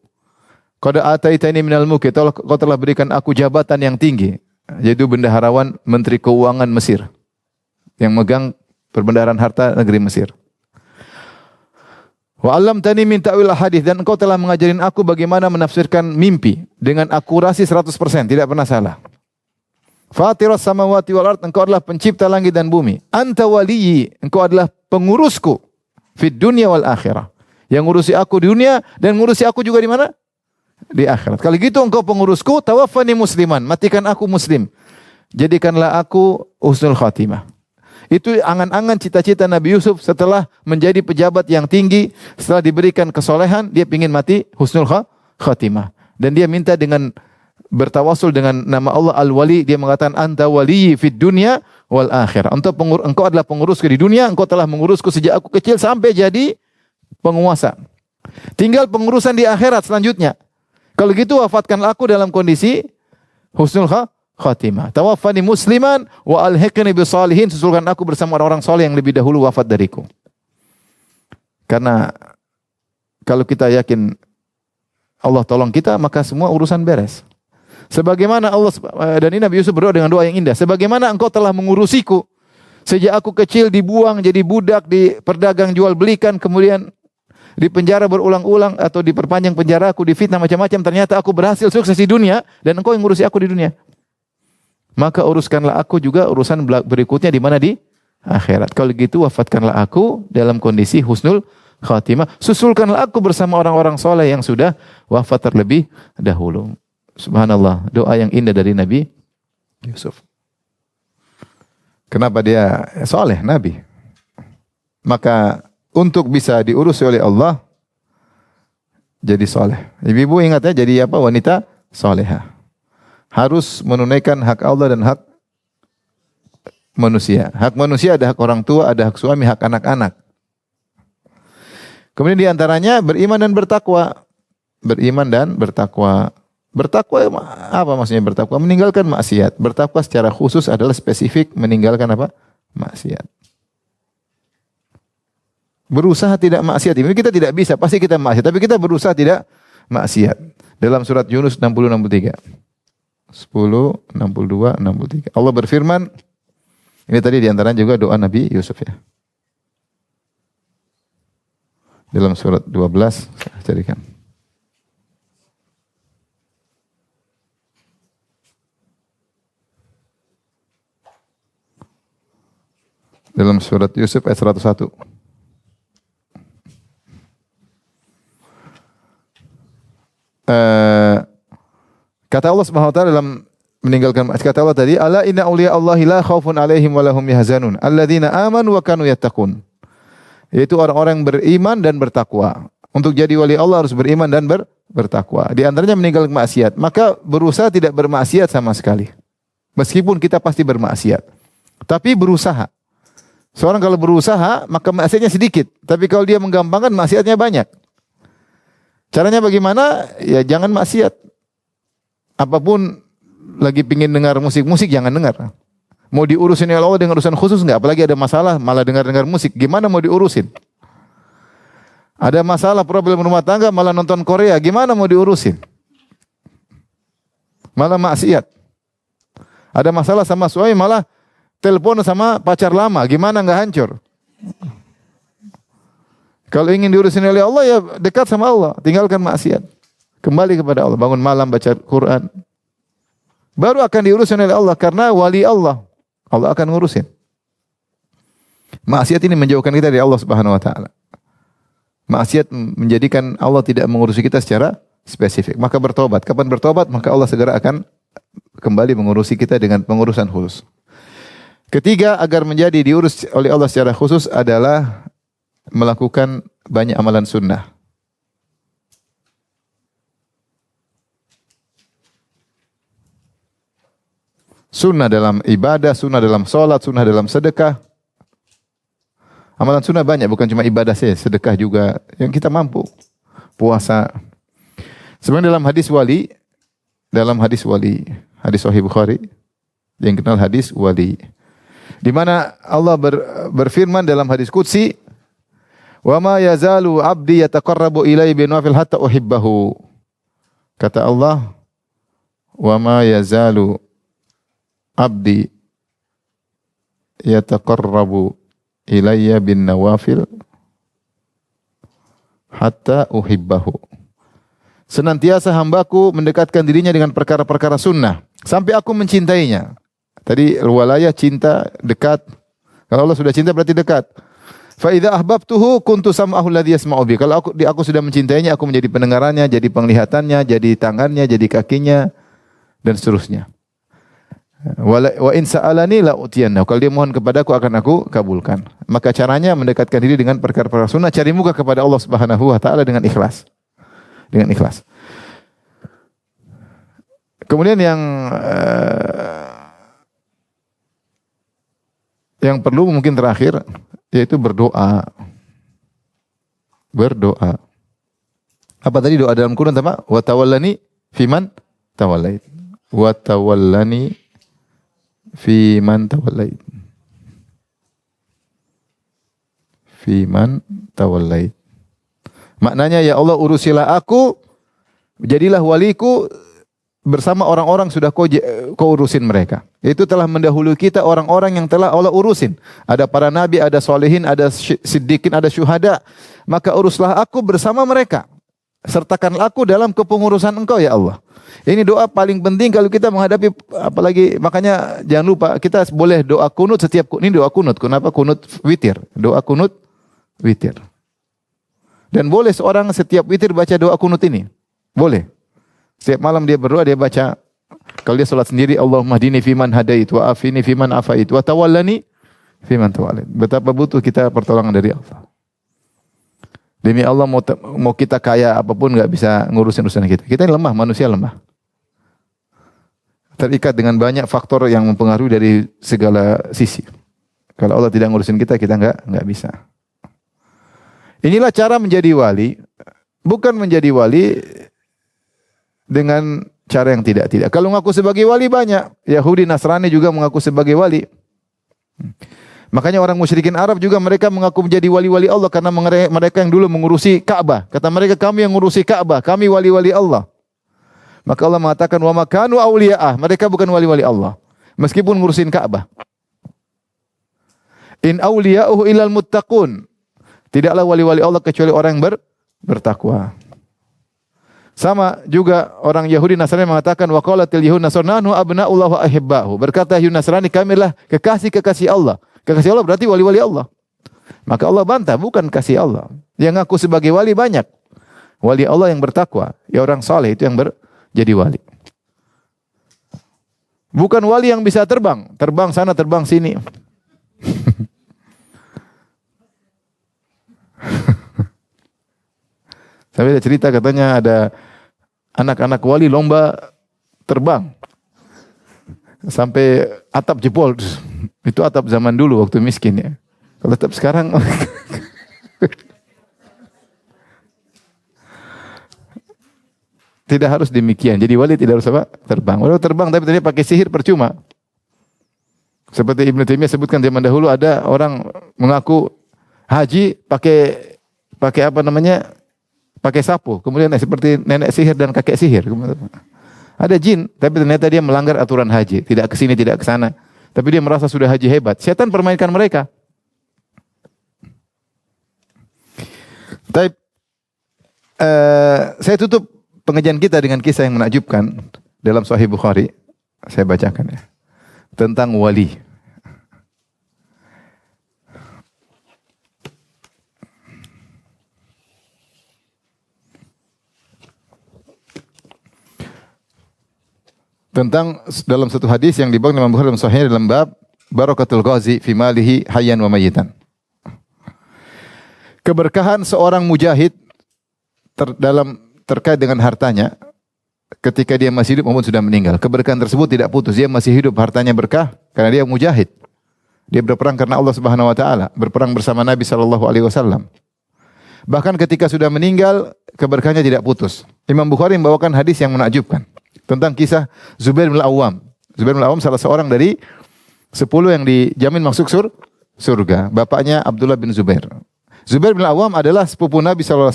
A: qad ataitani minal mulki, kau telah berikan aku jabatan yang tinggi, yaitu bendaharawan Menteri Keuangan Mesir, yang megang perbendaharaan harta negeri Mesir. Wa 'allamtani min ta'wil hadits, dan engkau telah mengajarin aku bagaimana menafsirkan mimpi dengan akurasi 100%, tidak pernah salah. Fatiras samawati wal ard, engkau adalah pencipta langit dan bumi. Anta waliyyi, engkau adalah pengurusku fid dunya wal akhirah, yang ngurusi aku di dunia dan ngurusi aku juga di mana? Di akhirat. Kalau gitu engkau pengurusku, tawaffani musliman, matikan aku muslim. Jadikanlah aku husnul khatimah." Itu angan-angan cita-cita Nabi Yusuf setelah menjadi pejabat yang tinggi, setelah diberikan kesolehan, dia ingin mati husnul khatimah. Dan dia minta dengan bertawasul dengan nama Allah Al-Wali, dia mengatakan, "Anta waliyyi fid dunya wal akhirah." Engkau adalah pengurusku di dunia, engkau telah mengurusku sejak aku kecil sampai jadi penguasa. Tinggal pengurusan di akhirat selanjutnya. Kalau gitu wafatkanlah aku dalam kondisi husnul khatimah. Tawaffani musliman wa alhiqni bisalihin, susulkan aku bersama orang-orang soleh yang lebih dahulu wafat dariku. Karena kalau kita yakin Allah tolong kita, maka semua urusan beres. Sebagaimana Allah, dan ini Nabi Yusuf berdoa dengan doa yang indah, sebagaimana engkau telah mengurusiku sejak aku kecil, dibuang jadi budak, diperdagang jual belikan, kemudian dipenjara berulang-ulang atau diperpanjang penjara, aku difitnah macam-macam, ternyata aku berhasil sukses di dunia dan engkau yang ngurusi aku di dunia. Maka uruskanlah aku juga urusan berikutnya di mana? Di akhirat. Kalau gitu wafatkanlah aku dalam kondisi husnul khatimah. Susulkanlah aku bersama orang-orang soleh yang sudah wafat terlebih dahulu. Subhanallah, doa yang indah dari Nabi Yusuf. Kenapa dia soleh, Nabi? Maka untuk bisa diurusi oleh Allah, jadi soleh. Ibu-ibu ingat ya, jadi apa? Wanita soleha. Harus menunaikan hak Allah dan hak manusia. Hak manusia ada hak orang tua, ada hak suami, hak anak-anak. Kemudian diantaranya beriman dan bertakwa. Beriman dan bertakwa. Bertakwa apa maksudnya bertakwa? Meninggalkan maksiat. Bertakwa secara khusus adalah spesifik meninggalkan apa? Maksiat. Berusaha tidak maksiat. Ini kita tidak bisa, pasti kita maksiat. Tapi kita berusaha tidak maksiat. Dalam surat Yunus 60-63. 10, 62, 63. Allah berfirman, ini tadi diantara juga doa Nabi Yusuf ya. Dalam surat 12, saya carikan. Dalam surat Yusuf ayat 101. Kata Allah Subhanahu wa taala dalam meninggalkan kata Allah tadi, "Ala inna awliya Allahi la khaufun 'alaihim wa lahum yahzanun, alladzina amanu wa kanu yattaqun." Yaitu orang-orang yang beriman dan bertakwa. Untuk jadi wali Allah harus beriman dan bertakwa. Di antaranya meninggalkan maksiat. Maka berusaha tidak bermaksiat sama sekali. Meskipun kita pasti bermaksiat. Tapi berusaha. Seorang kalau berusaha, maka maksiatnya sedikit. Tapi kalau dia menggampangkan, maksiatnya banyak. Caranya bagaimana? Ya jangan maksiat. Apapun lagi pingin dengar musik jangan dengar. Mau diurusin oleh Allah dengan urusan khusus enggak? Apalagi ada masalah malah dengar musik. Gimana mau diurusin? Ada masalah problem rumah tangga malah nonton Korea. Gimana mau diurusin? Malah maksiat. Ada masalah sama suami malah telepon sama pacar lama. Gimana enggak hancur? Kalau ingin diurusin oleh Allah ya dekat sama Allah, tinggalkan maksiat. Kembali kepada Allah, bangun malam baca Quran. Baru akan diurusin oleh Allah karena wali Allah. Allah akan ngurusin. Maksiat ini menjauhkan kita dari Allah Subhanahu wa taala. Maksiat menjadikan Allah tidak mengurusi kita secara spesifik. Maka bertobat. Kapan bertobat? Maka Allah segera akan kembali mengurusi kita dengan pengurusan khusus. Ketiga, agar menjadi diurus oleh Allah secara khusus adalah melakukan banyak amalan sunnah. Sunnah dalam ibadah, sunnah dalam sholat, sunnah dalam sedekah. Amalan sunnah banyak, bukan cuma ibadah saja, sedekah juga yang kita mampu. Puasa. Sebenarnya dalam hadis wali, hadis Sahih Bukhari, yang kenal hadis wali, di mana Allah berfirman dalam hadis qudsi, "Wa ma yazalu 'abdi yataqarrabu ilayya bin nawafil hatta uhibbahu." Kata Allah, "Wa ma yazalu 'abdi yataqarrabu ilayya bin nawafil hatta uhibbahu." Senantiasa hambaku mendekatkan dirinya dengan perkara-perkara sunnah sampai aku mencintainya. Tadi walayah cinta, dekat. Kalau Allah sudah cinta berarti dekat. Fa idza ahbabtuhu kuntu sam'ahu alladhi yasma'u bi. Kalau aku sudah mencintainya, aku menjadi pendengarannya, jadi penglihatannya, jadi tangannya, jadi kakinya dan seterusnya. Wa in sa'alani la utiyannahu. Kalau dia mohon kepadaku akan aku kabulkan. Maka caranya mendekatkan diri dengan perkara-perkara sunnah, cari muka kepada Allah Subhanahu wa taala dengan ikhlas. Dengan ikhlas. Kemudian yang perlu mungkin terakhir yaitu berdoa. Berdoa. Apa tadi doa dalam Quran apa? Wa tawallani fiman tawallait. Wa tawallani fiman tawallait. Fiman tawallait. Maknanya ya Allah urusilah aku, jadilah waliku bersama orang-orang sudah kau urusin mereka. Itu telah mendahului kita orang-orang yang telah Allah urusin. Ada para nabi, ada solehin, ada siddiqin, ada syuhada. Maka uruslah aku bersama mereka. Sertakanlah aku dalam kepengurusan engkau ya Allah. Ini doa paling penting kalau kita menghadapi, apalagi makanya jangan lupa kita boleh doa kunut setiap, ini doa kunut. Kenapa kunut witir? Doa kunut witir. Dan boleh seorang setiap witir baca doa kunut ini. Boleh. Setiap malam dia berdoa, dia baca. Kalau dia salat sendiri, Allahumma hdini fiman hadait wa afini fiman afait wa tawallani fiman tawallait. Betapa butuh kita pertolongan dari Allah. Demi Allah mau kita kaya apapun enggak bisa ngurusin urusan kita. Kita ini lemah, manusia lemah. Terikat dengan banyak faktor yang mempengaruhi dari segala sisi. Kalau Allah tidak ngurusin kita, kita enggak bisa. Inilah cara menjadi wali. Bukan menjadi wali dengan cara yang tidak. Kalau mengaku sebagai wali banyak. Yahudi, Nasrani juga mengaku sebagai wali. Makanya orang musyrikin Arab juga mereka mengaku menjadi wali-wali Allah karena mereka yang dulu mengurusi Ka'bah. Kata mereka, kami yang mengurusi Ka'bah, kami wali-wali Allah. Maka Allah mengatakan, wa makanu awliya'ah. Mereka bukan wali-wali Allah. Meskipun ngurusin Ka'bah. In awliya'uhu ilal muttaqun. Tidaklah wali-wali Allah kecuali orang yang bertakwa. Sama juga orang Yahudi Nasrani mengatakan wa qalatil yahud nasranu abna'ullah wa ahibba'u. Berkata Yahudi Nasrani, kamilah kekasih-kekasih Allah. Kekasih Allah berarti wali-wali Allah. Maka Allah bantah, bukan kasih Allah. Yang ngaku sebagai wali banyak. Wali Allah yang bertakwa, ya orang saleh itu yang jadi wali. Bukan wali yang bisa terbang, terbang sana, terbang sini. Saya ada cerita katanya ada anak-anak wali lomba terbang. Sampai atap jebol. Itu atap zaman dulu waktu miskin ya. Kalau tetap sekarang tidak harus demikian. Jadi wali tidak harus apa? Terbang. Walau terbang tapi tadi pakai sihir percuma. Seperti Ibnu Taimiyah sebutkan zaman dahulu ada orang mengaku haji pakai apa namanya? Pakai sapu. Kemudian seperti nenek sihir dan kakek sihir. Ada jin, tapi ternyata dia melanggar aturan haji, tidak ke sini, tidak ke sana. Tapi dia merasa sudah haji hebat. Setan permainkan mereka. Tapi saya tutup pengajian kita dengan kisah yang menakjubkan dalam Sahih Bukhari. Saya bacakan ya. Tentang wali. Tentang dalam satu hadis yang dibawa Imam Bukhari dalam Sahih dalam bab barakatul ghazi fi malihi hayyan wa mayyitan. Keberkahan seorang mujahid terkait dengan hartanya ketika dia masih hidup maupun sudah meninggal. Keberkahan tersebut tidak putus. Dia masih hidup, hartanya berkah karena dia mujahid. Dia berperang karena Allah Subhanahu wa taala, berperang bersama Nabi sallallahu alaihi wasallam. Bahkan ketika sudah meninggal, keberkahannya tidak putus. Imam Bukhari membawakan hadis yang menakjubkan tentang kisah Zubair bin Al-Awwam. Zubair bin Al-Awwam salah seorang dari 10 yang dijamin masuk surga. Bapaknya Abdullah bin Zubair. Zubair bin Al-Awwam adalah sepupu Nabi SAW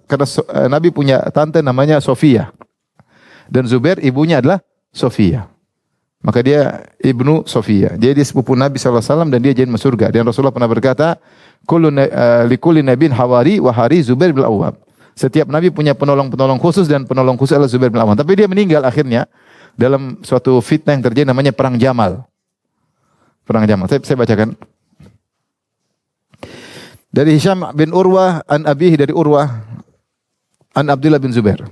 A: karena Nabi punya tante namanya Sofia. Dan Zubair ibunya adalah Sofia. Maka dia ibnu Sofia. Jadi dia sepupu Nabi SAW dan dia jadi masuk surga. Dan Rasulullah pernah berkata, likulli nabiyyin hawari wa hari Zubair bin Al-Awwam. Setiap nabi punya penolong-penolong khusus dan penolong khusus adalah Zubair bin Al-Awwam. Tapi dia meninggal akhirnya dalam suatu fitnah yang terjadi namanya Perang Jamal. Perang Jamal. Saya bacakan. Dari Hisham bin Urwah an abihi dari Urwah an Abdullah bin Zubair.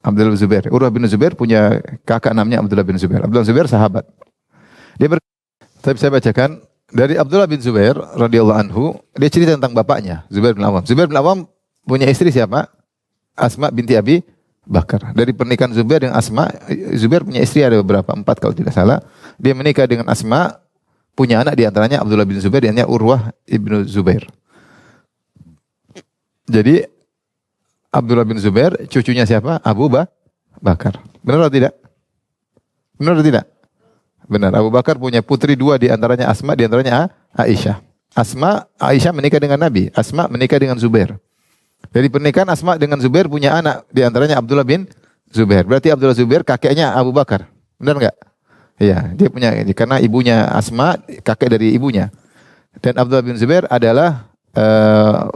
A: Abdullah bin Zubair. Urwah bin Zubair punya kakak namanya Abdullah bin Zubair. Abdullah bin Zubair sahabat. Tapi saya bacakan dari Abdullah bin Zubair radhiyallahu anhu, dia cerita tentang bapaknya, Zubair bin Al-Awwam. Zubair bin Al-Awwam punya istri siapa? Asma binti Abi Bakar. Dari pernikahan Zubair dengan Asma, Zubair punya istri ada beberapa, 4 kalau tidak salah. Dia menikah dengan Asma, punya anak di antaranya Abdullah bin Zubair, di antaranya Urwah ibnu Zubair. Jadi Abdullah bin Zubair cucunya siapa? Abu Bakar. Benar atau tidak? Benar atau tidak? Benar. Abu Bakar punya putri 2 di antaranya Asma, di antaranya Aisyah. Aisyah menikah dengan Nabi. Asma menikah dengan Zubair. Dari pernikahan Asma dengan Zubair punya anak di antaranya Abdullah bin Zubair. Berarti Abdullah Zubair kakeknya Abu Bakar. Benar enggak? Iya, dia punya karena ibunya Asma kakek dari ibunya. Dan Abdullah bin Zubair adalah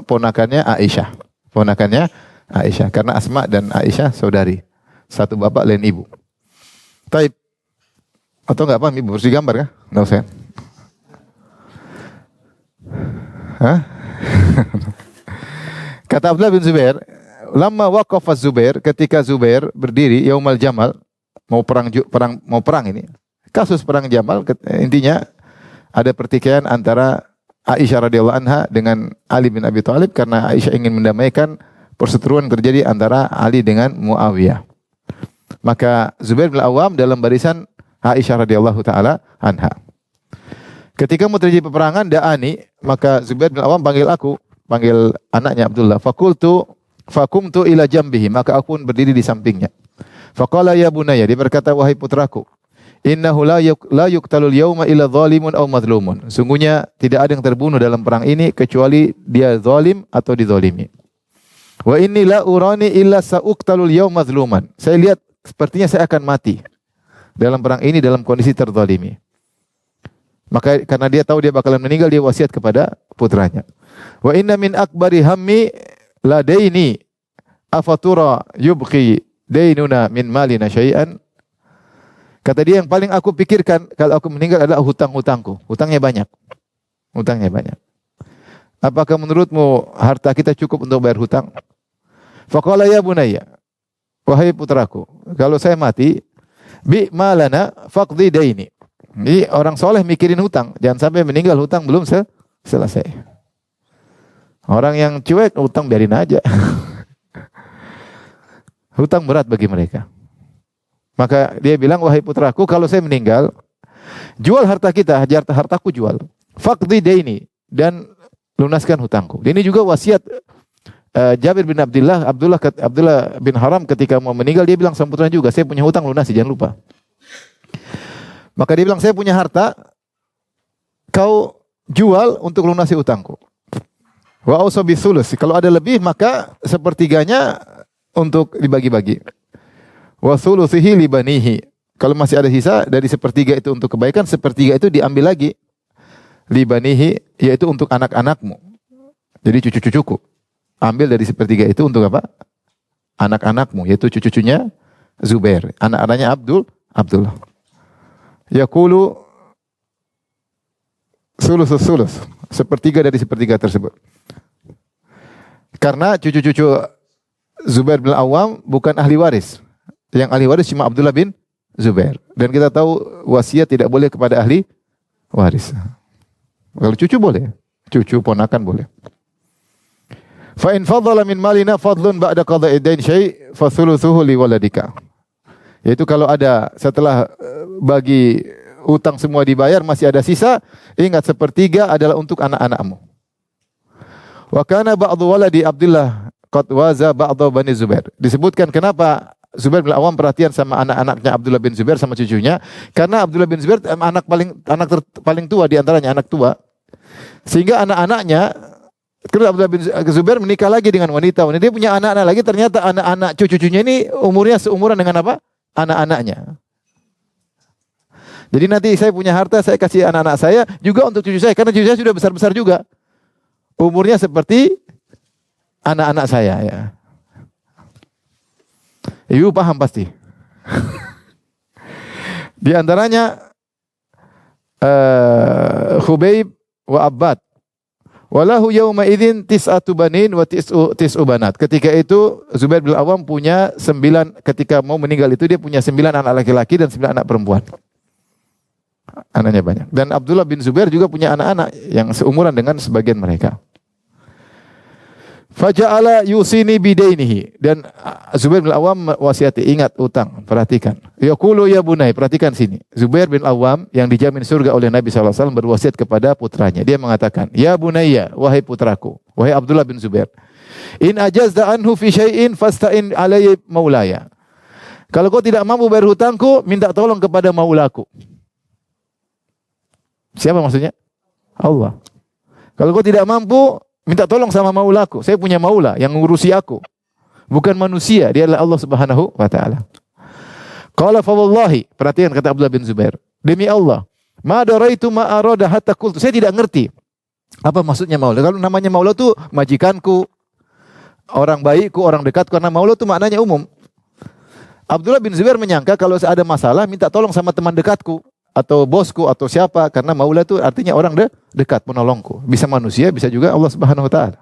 A: ponakannya Aisyah. Ponakannya Aisyah karena Asma dan Aisyah saudari. Satu bapak lain ibu. Taib. Atau enggak paham ibu? Harus digambar kah? Enggak usah. Hah? Kata Abdullah bin Zubair, lama waqafa Zubair, ketika Zubair berdiri yaumal Jamal, mau perang ini. Kasus perang Jamal intinya ada pertikaian antara Aisyah radhiyallahu anha dengan Ali bin Abi Thalib karena Aisyah ingin mendamaikan perseteruan terjadi antara Ali dengan Muawiyah. Maka Zubair bin Al-Awwam dalam barisan Aisyah radhiyallahu taala anha. Ketika mau terjadi peperangan da'ani, maka Zubair bin Al-Awwam panggil anaknya Abdullah. Fakumtu ila jambihi, maka aku pun berdiri di sampingnya. Faqala ya bunayya, dia berkata wahai putraku, innahu la yuqtalul yawma illa zalimun aw madlumun. Sungguhnya tidak ada yang terbunuh dalam perang ini kecuali dia zalim atau dizalimi. Wa inni la urani illa sa'uqtalul yawma mazluman. Saya lihat sepertinya saya akan mati dalam perang ini dalam kondisi terzalimi. Maka karena dia tahu dia bakalan meninggal, dia wasiat kepada putranya. Wa inna min akbari hammi ladaini afatura yubqi dainuna min malina syai'an. Kata dia yang paling aku pikirkan kalau aku meninggal adalah hutang-hutangku. Hutangnya banyak. Hutangnya banyak. Apakah menurutmu harta kita cukup untuk bayar hutang? Faqala ya bunayya. Wahai putraku, kalau saya mati, bi malana faqdi daini. Jadi orang soleh mikirin hutang. Jangan sampai meninggal hutang belum selesai. Orang yang cuek hutang biarin aja. Hutang berat bagi mereka. Maka dia bilang, wahai putraku, kalau saya meninggal, jual harta kita, hartaku jual. Faqdi daini, dan lunaskan hutangku. Ini juga wasiat Jabir bin Abdullah bin Haram ketika mau meninggal, dia bilang sama putranya juga, saya punya hutang, lunasi, jangan lupa. Maka dia bilang, saya punya harta, kau jual untuk lunasi hutangku. Wa ausa bisulus, kalau ada lebih maka sepertiganya untuk dibagi-bagi. Wa sulusihi li banihi, kalau masih ada sisa dari sepertiga itu untuk kebaikan, sepertiga itu diambil lagi li banihi, yaitu untuk anak-anakmu. Jadi cucu-cucuku. Ambil dari sepertiga itu untuk apa? Anak-anakmu, yaitu cucu-cucunya Zubair, anak-anaknya Abdullah. Yaqulu sulus, sepertiga dari sepertiga tersebut. Karena cucu-cucu Zubair bin Awam bukan ahli waris. Yang ahli waris cuma Abdullah bin Zubair. Dan kita tahu wasiat tidak boleh kepada ahli waris. Kalau cucu boleh, cucu ponakan boleh. Fa in fadhala min malina fadlun ba'da qada'i dain syai' fa thuluthuhu li waladika. Yaitu kalau ada setelah bagi utang semua dibayar masih ada sisa, ingat sepertiga adalah untuk anak-anakmu. Wa kana ba'dhu waladi Abdullah qad waza ba'dhu bani Zubair. Disebutkan kenapa Zubair bin Awam perhatian sama anak-anaknya Abdullah bin Zubair sama cucunya, karena Abdullah bin Zubair paling tua di antaranya, anak tua. Sehingga anak-anaknya, karena Abdullah bin Zubair menikah lagi dengan wanita, dia punya anak-anak lagi, ternyata anak-anak cucu-cucunya ini umurnya seumuran dengan apa? Anak-anaknya. Jadi nanti saya punya harta, saya kasih anak-anak saya juga untuk cucu saya, karena cucu saya sudah besar-besar juga. Umurnya seperti anak-anak saya, ya. Ibu paham pasti. Di antaranya Khubayb wa Abbad. Walahu yawma idzin tis'atu banin wa tis'u banat. Ketika itu Zubair bin Awam punya 9, ketika mau meninggal itu dia punya 9 anak laki-laki dan 9 anak perempuan. Anaknya banyak. Dan Abdullah bin Zubair juga punya anak-anak yang seumuran dengan sebagian mereka. Faja'ala yusini bidainihi, dan Zubair bin Awam wasiati, ingat utang, perhatikan. Yaqulu ya bunai, perhatikan sini. Zubair bin Awam yang dijamin surga oleh Nabi SAW berwasiat kepada putranya. Dia mengatakan, ya bunayya, wahai putraku, wahai Abdullah bin Zubair, in ajazda anhu fi syai'in fasta'in alayya maulaya. Kalau kau tidak mampu bayar hutangku, minta tolong kepada maulaku. Siapa maksudnya? Allah. Kalau kau tidak mampu, minta tolong sama maulaku. Saya punya maula yang ngurusi aku. Bukan manusia, dia adalah Allah Subhanahu wa taala. Qala fa wallahi, perhatikan kata Abdullah bin Zubair, demi Allah, ma daraitu ma arada hatta qultu. Saya tidak ngerti apa maksudnya maula. Kalau namanya maula itu majikanku, orang baikku, orang dekatku, karena maula itu maknanya umum. Abdullah bin Zubair menyangka kalau ada masalah minta tolong sama teman dekatku atau bosku atau siapa, karena maula itu artinya orang dekat, penolongku. Bisa manusia, bisa juga Allah Subhanahu wa taala.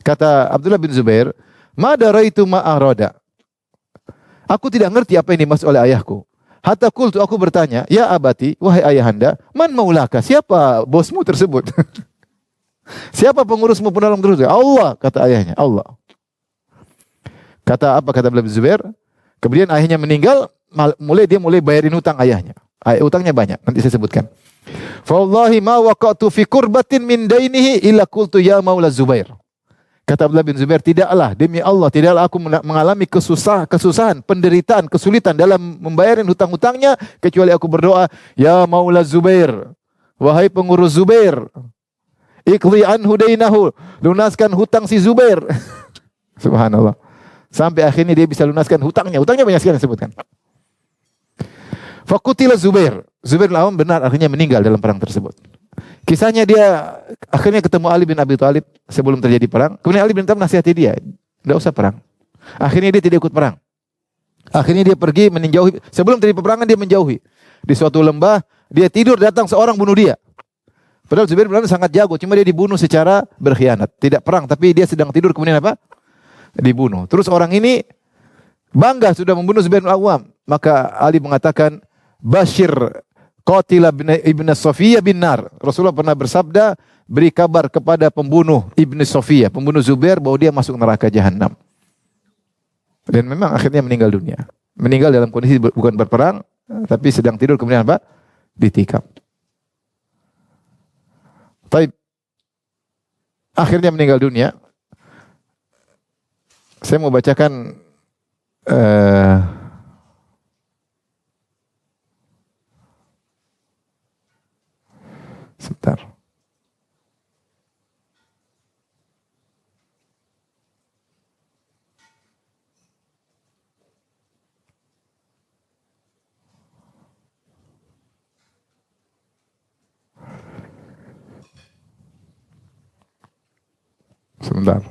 A: Kata Abdullah bin Zubair, "Ma daraitu ma arada." Aku tidak ngerti apa ini maksud oleh ayahku. Hatta qultu, aku bertanya, "Ya abati, wahai ayahanda, man maulaka? Siapa bosmu tersebut?" Siapa pengurusmu, penolong tersebut? Allah, kata ayahnya, Allah. Kata Abdullah bin Zubair? Kemudian ayahnya meninggal, dia mulai bayarin hutang ayahnya. Utangnya banyak, nanti saya sebutkan. Fa wallahi ma waqa'tu fi kurbatin min dainihi illa qultu ya maula Zubair. Kata Abdullah bin Zubair, tidaklah, demi Allah, tidaklah aku mengalami kesusahan, penderitaan, kesulitan dalam membayarin hutang-hutangnya kecuali aku berdoa, ya maula Zubair, wahai pengurus Zubair, iqdi anhu dainahu, lunaskan hutang si Zubair. Subhanallah. Sampai akhirnya dia bisa lunaskan hutangnya. Hutangnya banyak sekali disebutkan. Fakutila Zubair. Zubair bin Awam benar akhirnya meninggal dalam perang tersebut. Kisahnya dia akhirnya ketemu Ali bin Abi Thalib sebelum terjadi perang. Kemudian Ali bin Abi Thalib nasihati dia, tidak usah perang. Akhirnya dia tidak ikut perang. Akhirnya dia pergi menjauhi. Sebelum terjadi peperangan dia menjauhi. Di suatu lembah dia tidur, datang seorang bunuh dia. Padahal Zubair bin Awam sangat jago, cuma dia dibunuh secara berkhianat. Tidak perang, tapi dia sedang tidur kemudian apa? Dibunuh. Terus orang ini bangga sudah membunuh Zubair bin Awam. Maka Ali mengatakan, Bashir qatila ibn Safiyah bin nar. Rasulullah pernah bersabda, beri kabar kepada pembunuh Ibn Safiyah, pembunuh Zubair, bahwa dia masuk neraka jahanam. Dan memang akhirnya meninggal dunia. Meninggal dalam kondisi bukan berperang, tapi sedang tidur kemudian apa? Ditikam. Baik. akhirnya meninggal dunia. Saya mau bacakan sebentar. Sebentar.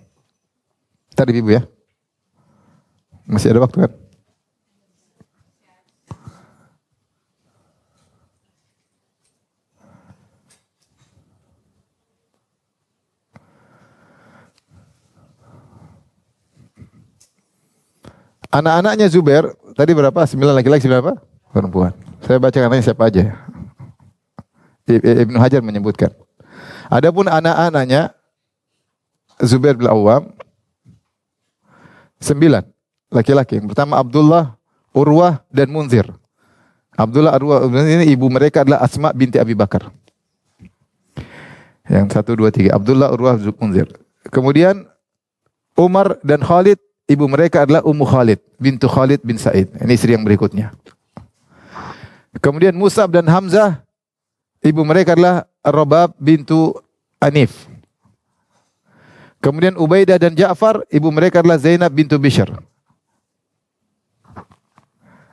A: Tadi Ibu ya. Masih ada waktu kan? Anak-anaknya Zubair, tadi berapa? 9 laki-laki, 9 apa? Perempuan. Saya baca anaknya siapa aja. Ibnu Hajar menyebutkan. Adapun anak-anaknya Zubair bin Awam 9 laki-laki. Yang pertama Abdullah, Urwah dan Munzir. Abdullah, Urwah ini ibu mereka adalah Asma binti Abi Bakar. Yang 1, 2, 3. Abdullah, Urwah, Munzir. Kemudian Umar dan Khalid, ibu mereka adalah Ummu Khalid bintu Khalid bin Sa'id. Ini istri yang berikutnya. Kemudian Mus'ab dan Hamzah, ibu mereka adalah Rabab bintu Anif. Kemudian Ubaidah dan Ja'far, ibu mereka adalah Zainab bintu Bishr.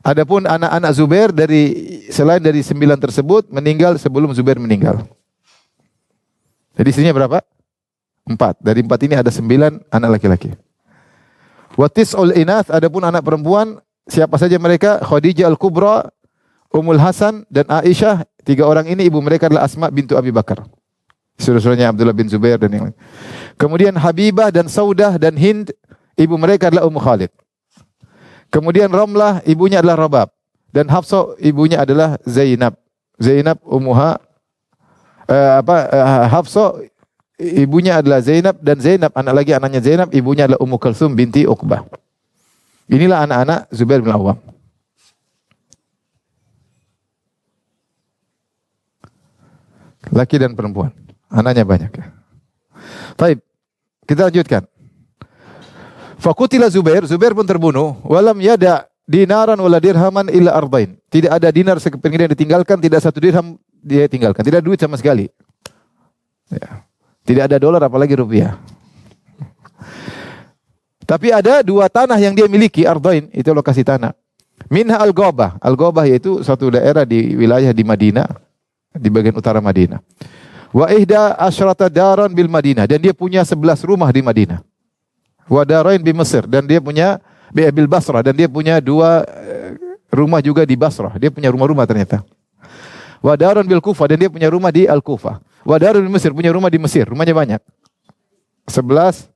A: Adapun anak-anak Zubair selain dari 9 tersebut meninggal sebelum Zubair meninggal. Jadi istrinya berapa? 4. Dari 4 ini ada 9 anak laki-laki. Watis'ul inath, adapun anak perempuan siapa saja mereka? Khadijah Al-Kubra, Ummul Hasan dan Aisyah. 3 orang ini ibu mereka adalah Asma bintu Abi Bakar. Saudara-saudaranya Abdullah bin Zubair dan yang lain. Kemudian Habibah dan Saudah dan Hind, ibu mereka adalah Ummu Khalid. Kemudian Ramlah, ibunya adalah Rabab. Dan Hafsah, ibunya adalah Zainab. Zainab ummuha Hafsah, ibunya adalah Zainab, dan Zainab anak lagi anaknya Zainab, ibunya adalah Ummu Kalsum binti Uqbah. Inilah anak-anak Zubair bin Awam. Laki dan perempuan. Anaknya banyak ya. Baik, kita lanjutkan. Fakutila Zubair, Zubair pun terbunuh. Walam yada dinaran wala dirhaman illa arbain. Tidak ada dinar seperti yang ditinggalkan, tidak 1 dirham dia tinggalkan. Tidak ada duit sama sekali. Ya. Tidak ada dolar apalagi rupiah. Tapi ada 2 tanah yang dia miliki, ardain, itu lokasi tanah. Minha al-Ghabah. Al-Ghabah yaitu suatu daerah di wilayah di Madinah, di bagian utara Madinah. Wa ihda asyrata daran bil Madinah, dan dia punya 11 rumah di Madinah. Wa darain bi Mesir, dan dia punya bil Basrah, dan dia punya 2 rumah juga di Basrah. Dia punya rumah-rumah ternyata. Wa daran bil Kufah, dan dia punya rumah di Al-Kufah. Wa darun di Mesir, punya rumah di Mesir, rumahnya banyak. 11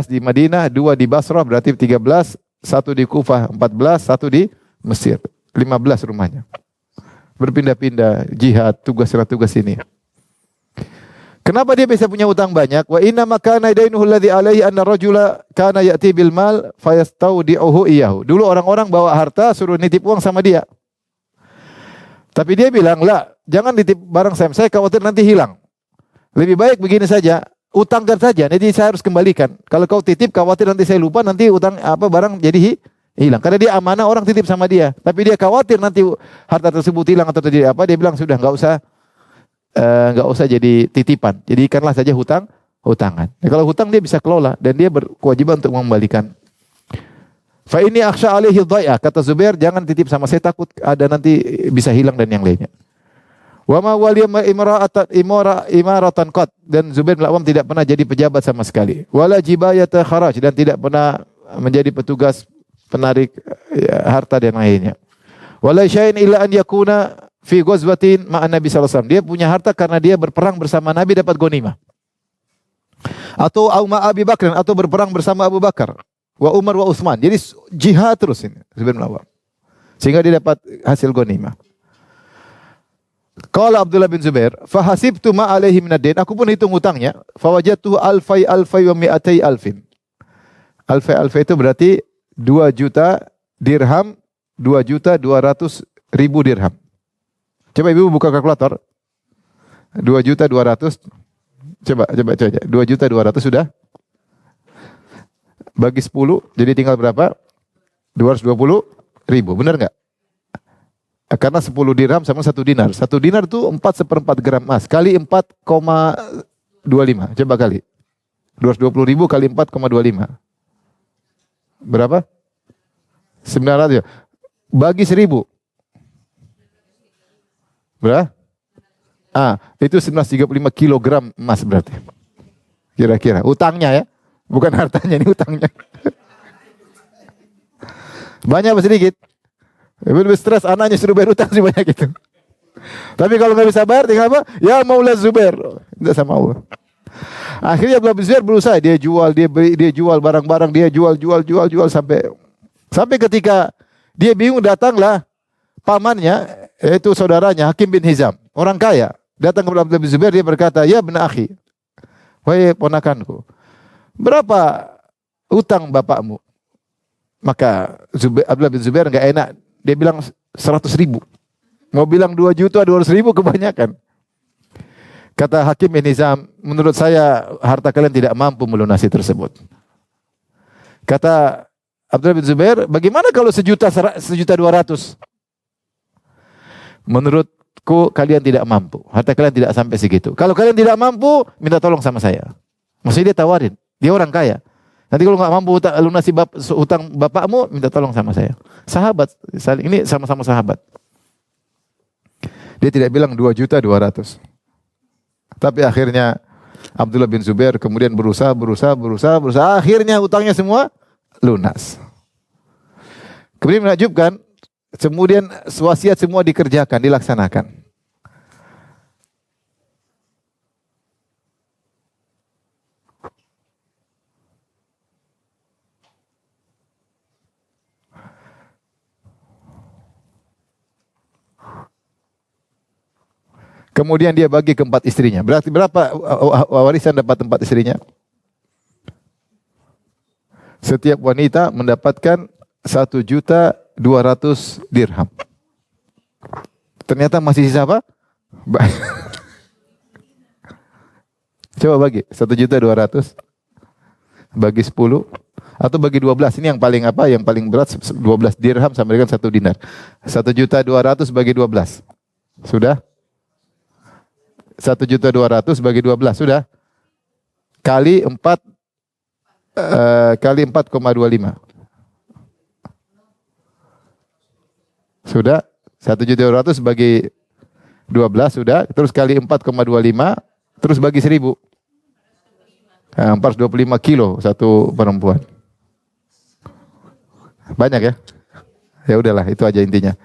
A: di Madinah, 2 di Basrah, berarti 13, 1 di Kufah, 14, 1 di Mesir. 15 rumahnya. Berpindah-pindah, jihad, tugas ini. Kenapa dia bisa punya utang banyak? Wa inna makana dainuhu alladhi alaihi anna rajula kana ya'ti bil mal fayastaudi'uhu iyahu. Dulu orang-orang bawa harta suruh nitip uang sama dia. Tapi dia bilang, "La, jangan nitip barang saya khawatir nanti hilang. Lebih baik begini saja, utangkan saja, nanti saya harus kembalikan. Kalau kau titip khawatir nanti saya lupa, nanti utang barang jadi hilang." Karena dia amanah, orang titip sama dia. Tapi dia khawatir nanti harta tersebut hilang atau terjadi apa, dia bilang sudah enggak usah jadi titipan. Jadikanlah saja hutangan. Ya, kalau hutang dia bisa kelola dan dia berkewajiban untuk mengembalikan. Fa ini akhsha alaihi dhai'ah, kata Zubair, jangan titip sama saya, takut ada nanti bisa hilang dan yang lainnya. Wa ma waliya imaratan qat, dan Zubair bin Awam tidak pernah jadi pejabat sama sekali. Wala jibayata kharaj, dan tidak pernah menjadi petugas penarik harta dan lainnya. Wala syai'in illa an yakuna fi ghazwatin ma'an Nabi sallallahu alaihi wasallam. Dia punya harta karena dia berperang bersama Nabi dapat ghanimah. Atau Abi Bakar, atau berperang bersama Abu Bakar, wa Umar wa Utsman. Jadi jihad terus ini Zubair bin Awam. Sehingga dia dapat hasil ghanimah. Qala Abdullah bin Zubair, fa hasibtu ma alaihi min ad-dain. Aku pun hitung hutangnya, fa wajadtu alfai wa mi'atai alfin. Alfai itu berarti 2 juta dirham, 2.200.000 dirham. Coba ibu buka kalkulator. 2.200.000 Coba. 2.200.000 sudah. Bagi 10, jadi tinggal berapa? 220.000. Benar nggak? Karena 10 dirham sama 1 dinar. 1 dinar itu 4/4 gram emas. Kali 4,25. Coba kali. 220.000 kali 4,25. Berapa? 900. Bagi 1.000. Berapa? Itu 935 kilogram emas berarti. Kira-kira. Utangnya ya. Bukan hartanya, ini utangnya. Banyak apa sedikit? Lebih stres anaknya suruh bayar utang sih banyak itu. Tapi kalau nggak bisa bayar, tinggal apa? Ya Maula Zubair. Tidak sama Allah. Akhirnya Abdullah bin Zubair berusaha. Dia jual, dia beli, dia jual barang-barang. Dia jual sampai ketika dia bingung, datanglah pamannya, yaitu saudaranya Hakim bin Hizam. Orang kaya. Datang kepada Abdullah bin Zubair, dia berkata, ya benar akhi. Wahai ponakanku. Berapa utang bapakmu? Maka Abdullah bin Zubair enggak enak. Dia bilang 100.000. Mau bilang 2.200.000 kebanyakan. Kata Hakim bin Hizam, menurut saya harta kalian tidak mampu melunasi tersebut. Kata Abdullah bin Zubair, bagaimana kalau 1.200.000? Menurutku kalian tidak mampu. Harta kalian tidak sampai segitu. Kalau kalian tidak mampu, minta tolong sama saya. Maksudnya dia tawarin. Dia orang kaya. Nanti kalau nggak mampu lunasi hutang bapakmu, minta tolong sama saya. Sahabat, saling ini sama-sama sahabat. Dia tidak bilang 2.200.000. Tapi akhirnya Abdullah bin Zubair kemudian berusaha. Akhirnya hutangnya semua lunas. Kemudian menakjubkan, kemudian wasiat semua dikerjakan, dilaksanakan. Kemudian dia bagi ke 4 istrinya. Berarti berapa warisan dapat 4 istrinya? Setiap wanita mendapatkan 1.200.000 dirham. Ternyata masih sisa apa? Coba bagi 1.200.000 bagi 10 atau bagi 12. Ini yang paling apa? Yang paling berat 12 dirham sama dengan 1 dinar. 1.200.000 bagi 12. Sudah? 1.200.000 bagi 12 sudah. Kali 4 kali 4,25. Sudah. 1.200.000 bagi 12 sudah. Terus kali 4,25 terus bagi 1.000. 425 kilo satu perempuan. Banyak ya? Ya udahlah, itu aja intinya.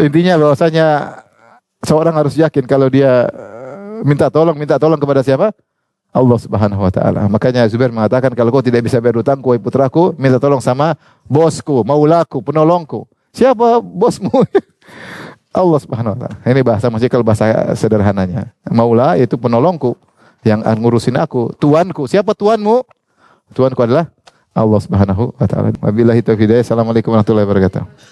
A: Intinya bahwasanya seorang harus yakin kalau dia minta tolong kepada siapa? Allah Subhanahu wa taala. Makanya Zubair mengatakan, kalau kau tidak bisa bayar hutangku, wahai putraku, minta tolong sama bosku, maulaku, penolongku. Siapa bosmu? Allah Subhanahu wa taala. Ini bahasa masih kalau bahasa sederhananya. Maula itu penolongku yang ngurusin aku, tuanku. Siapa tuanmu? Tuanku adalah Allah Subhanahu wa taala. Wabillahi taufiq. Assalamualaikum warahmatullahi wabarakatuh.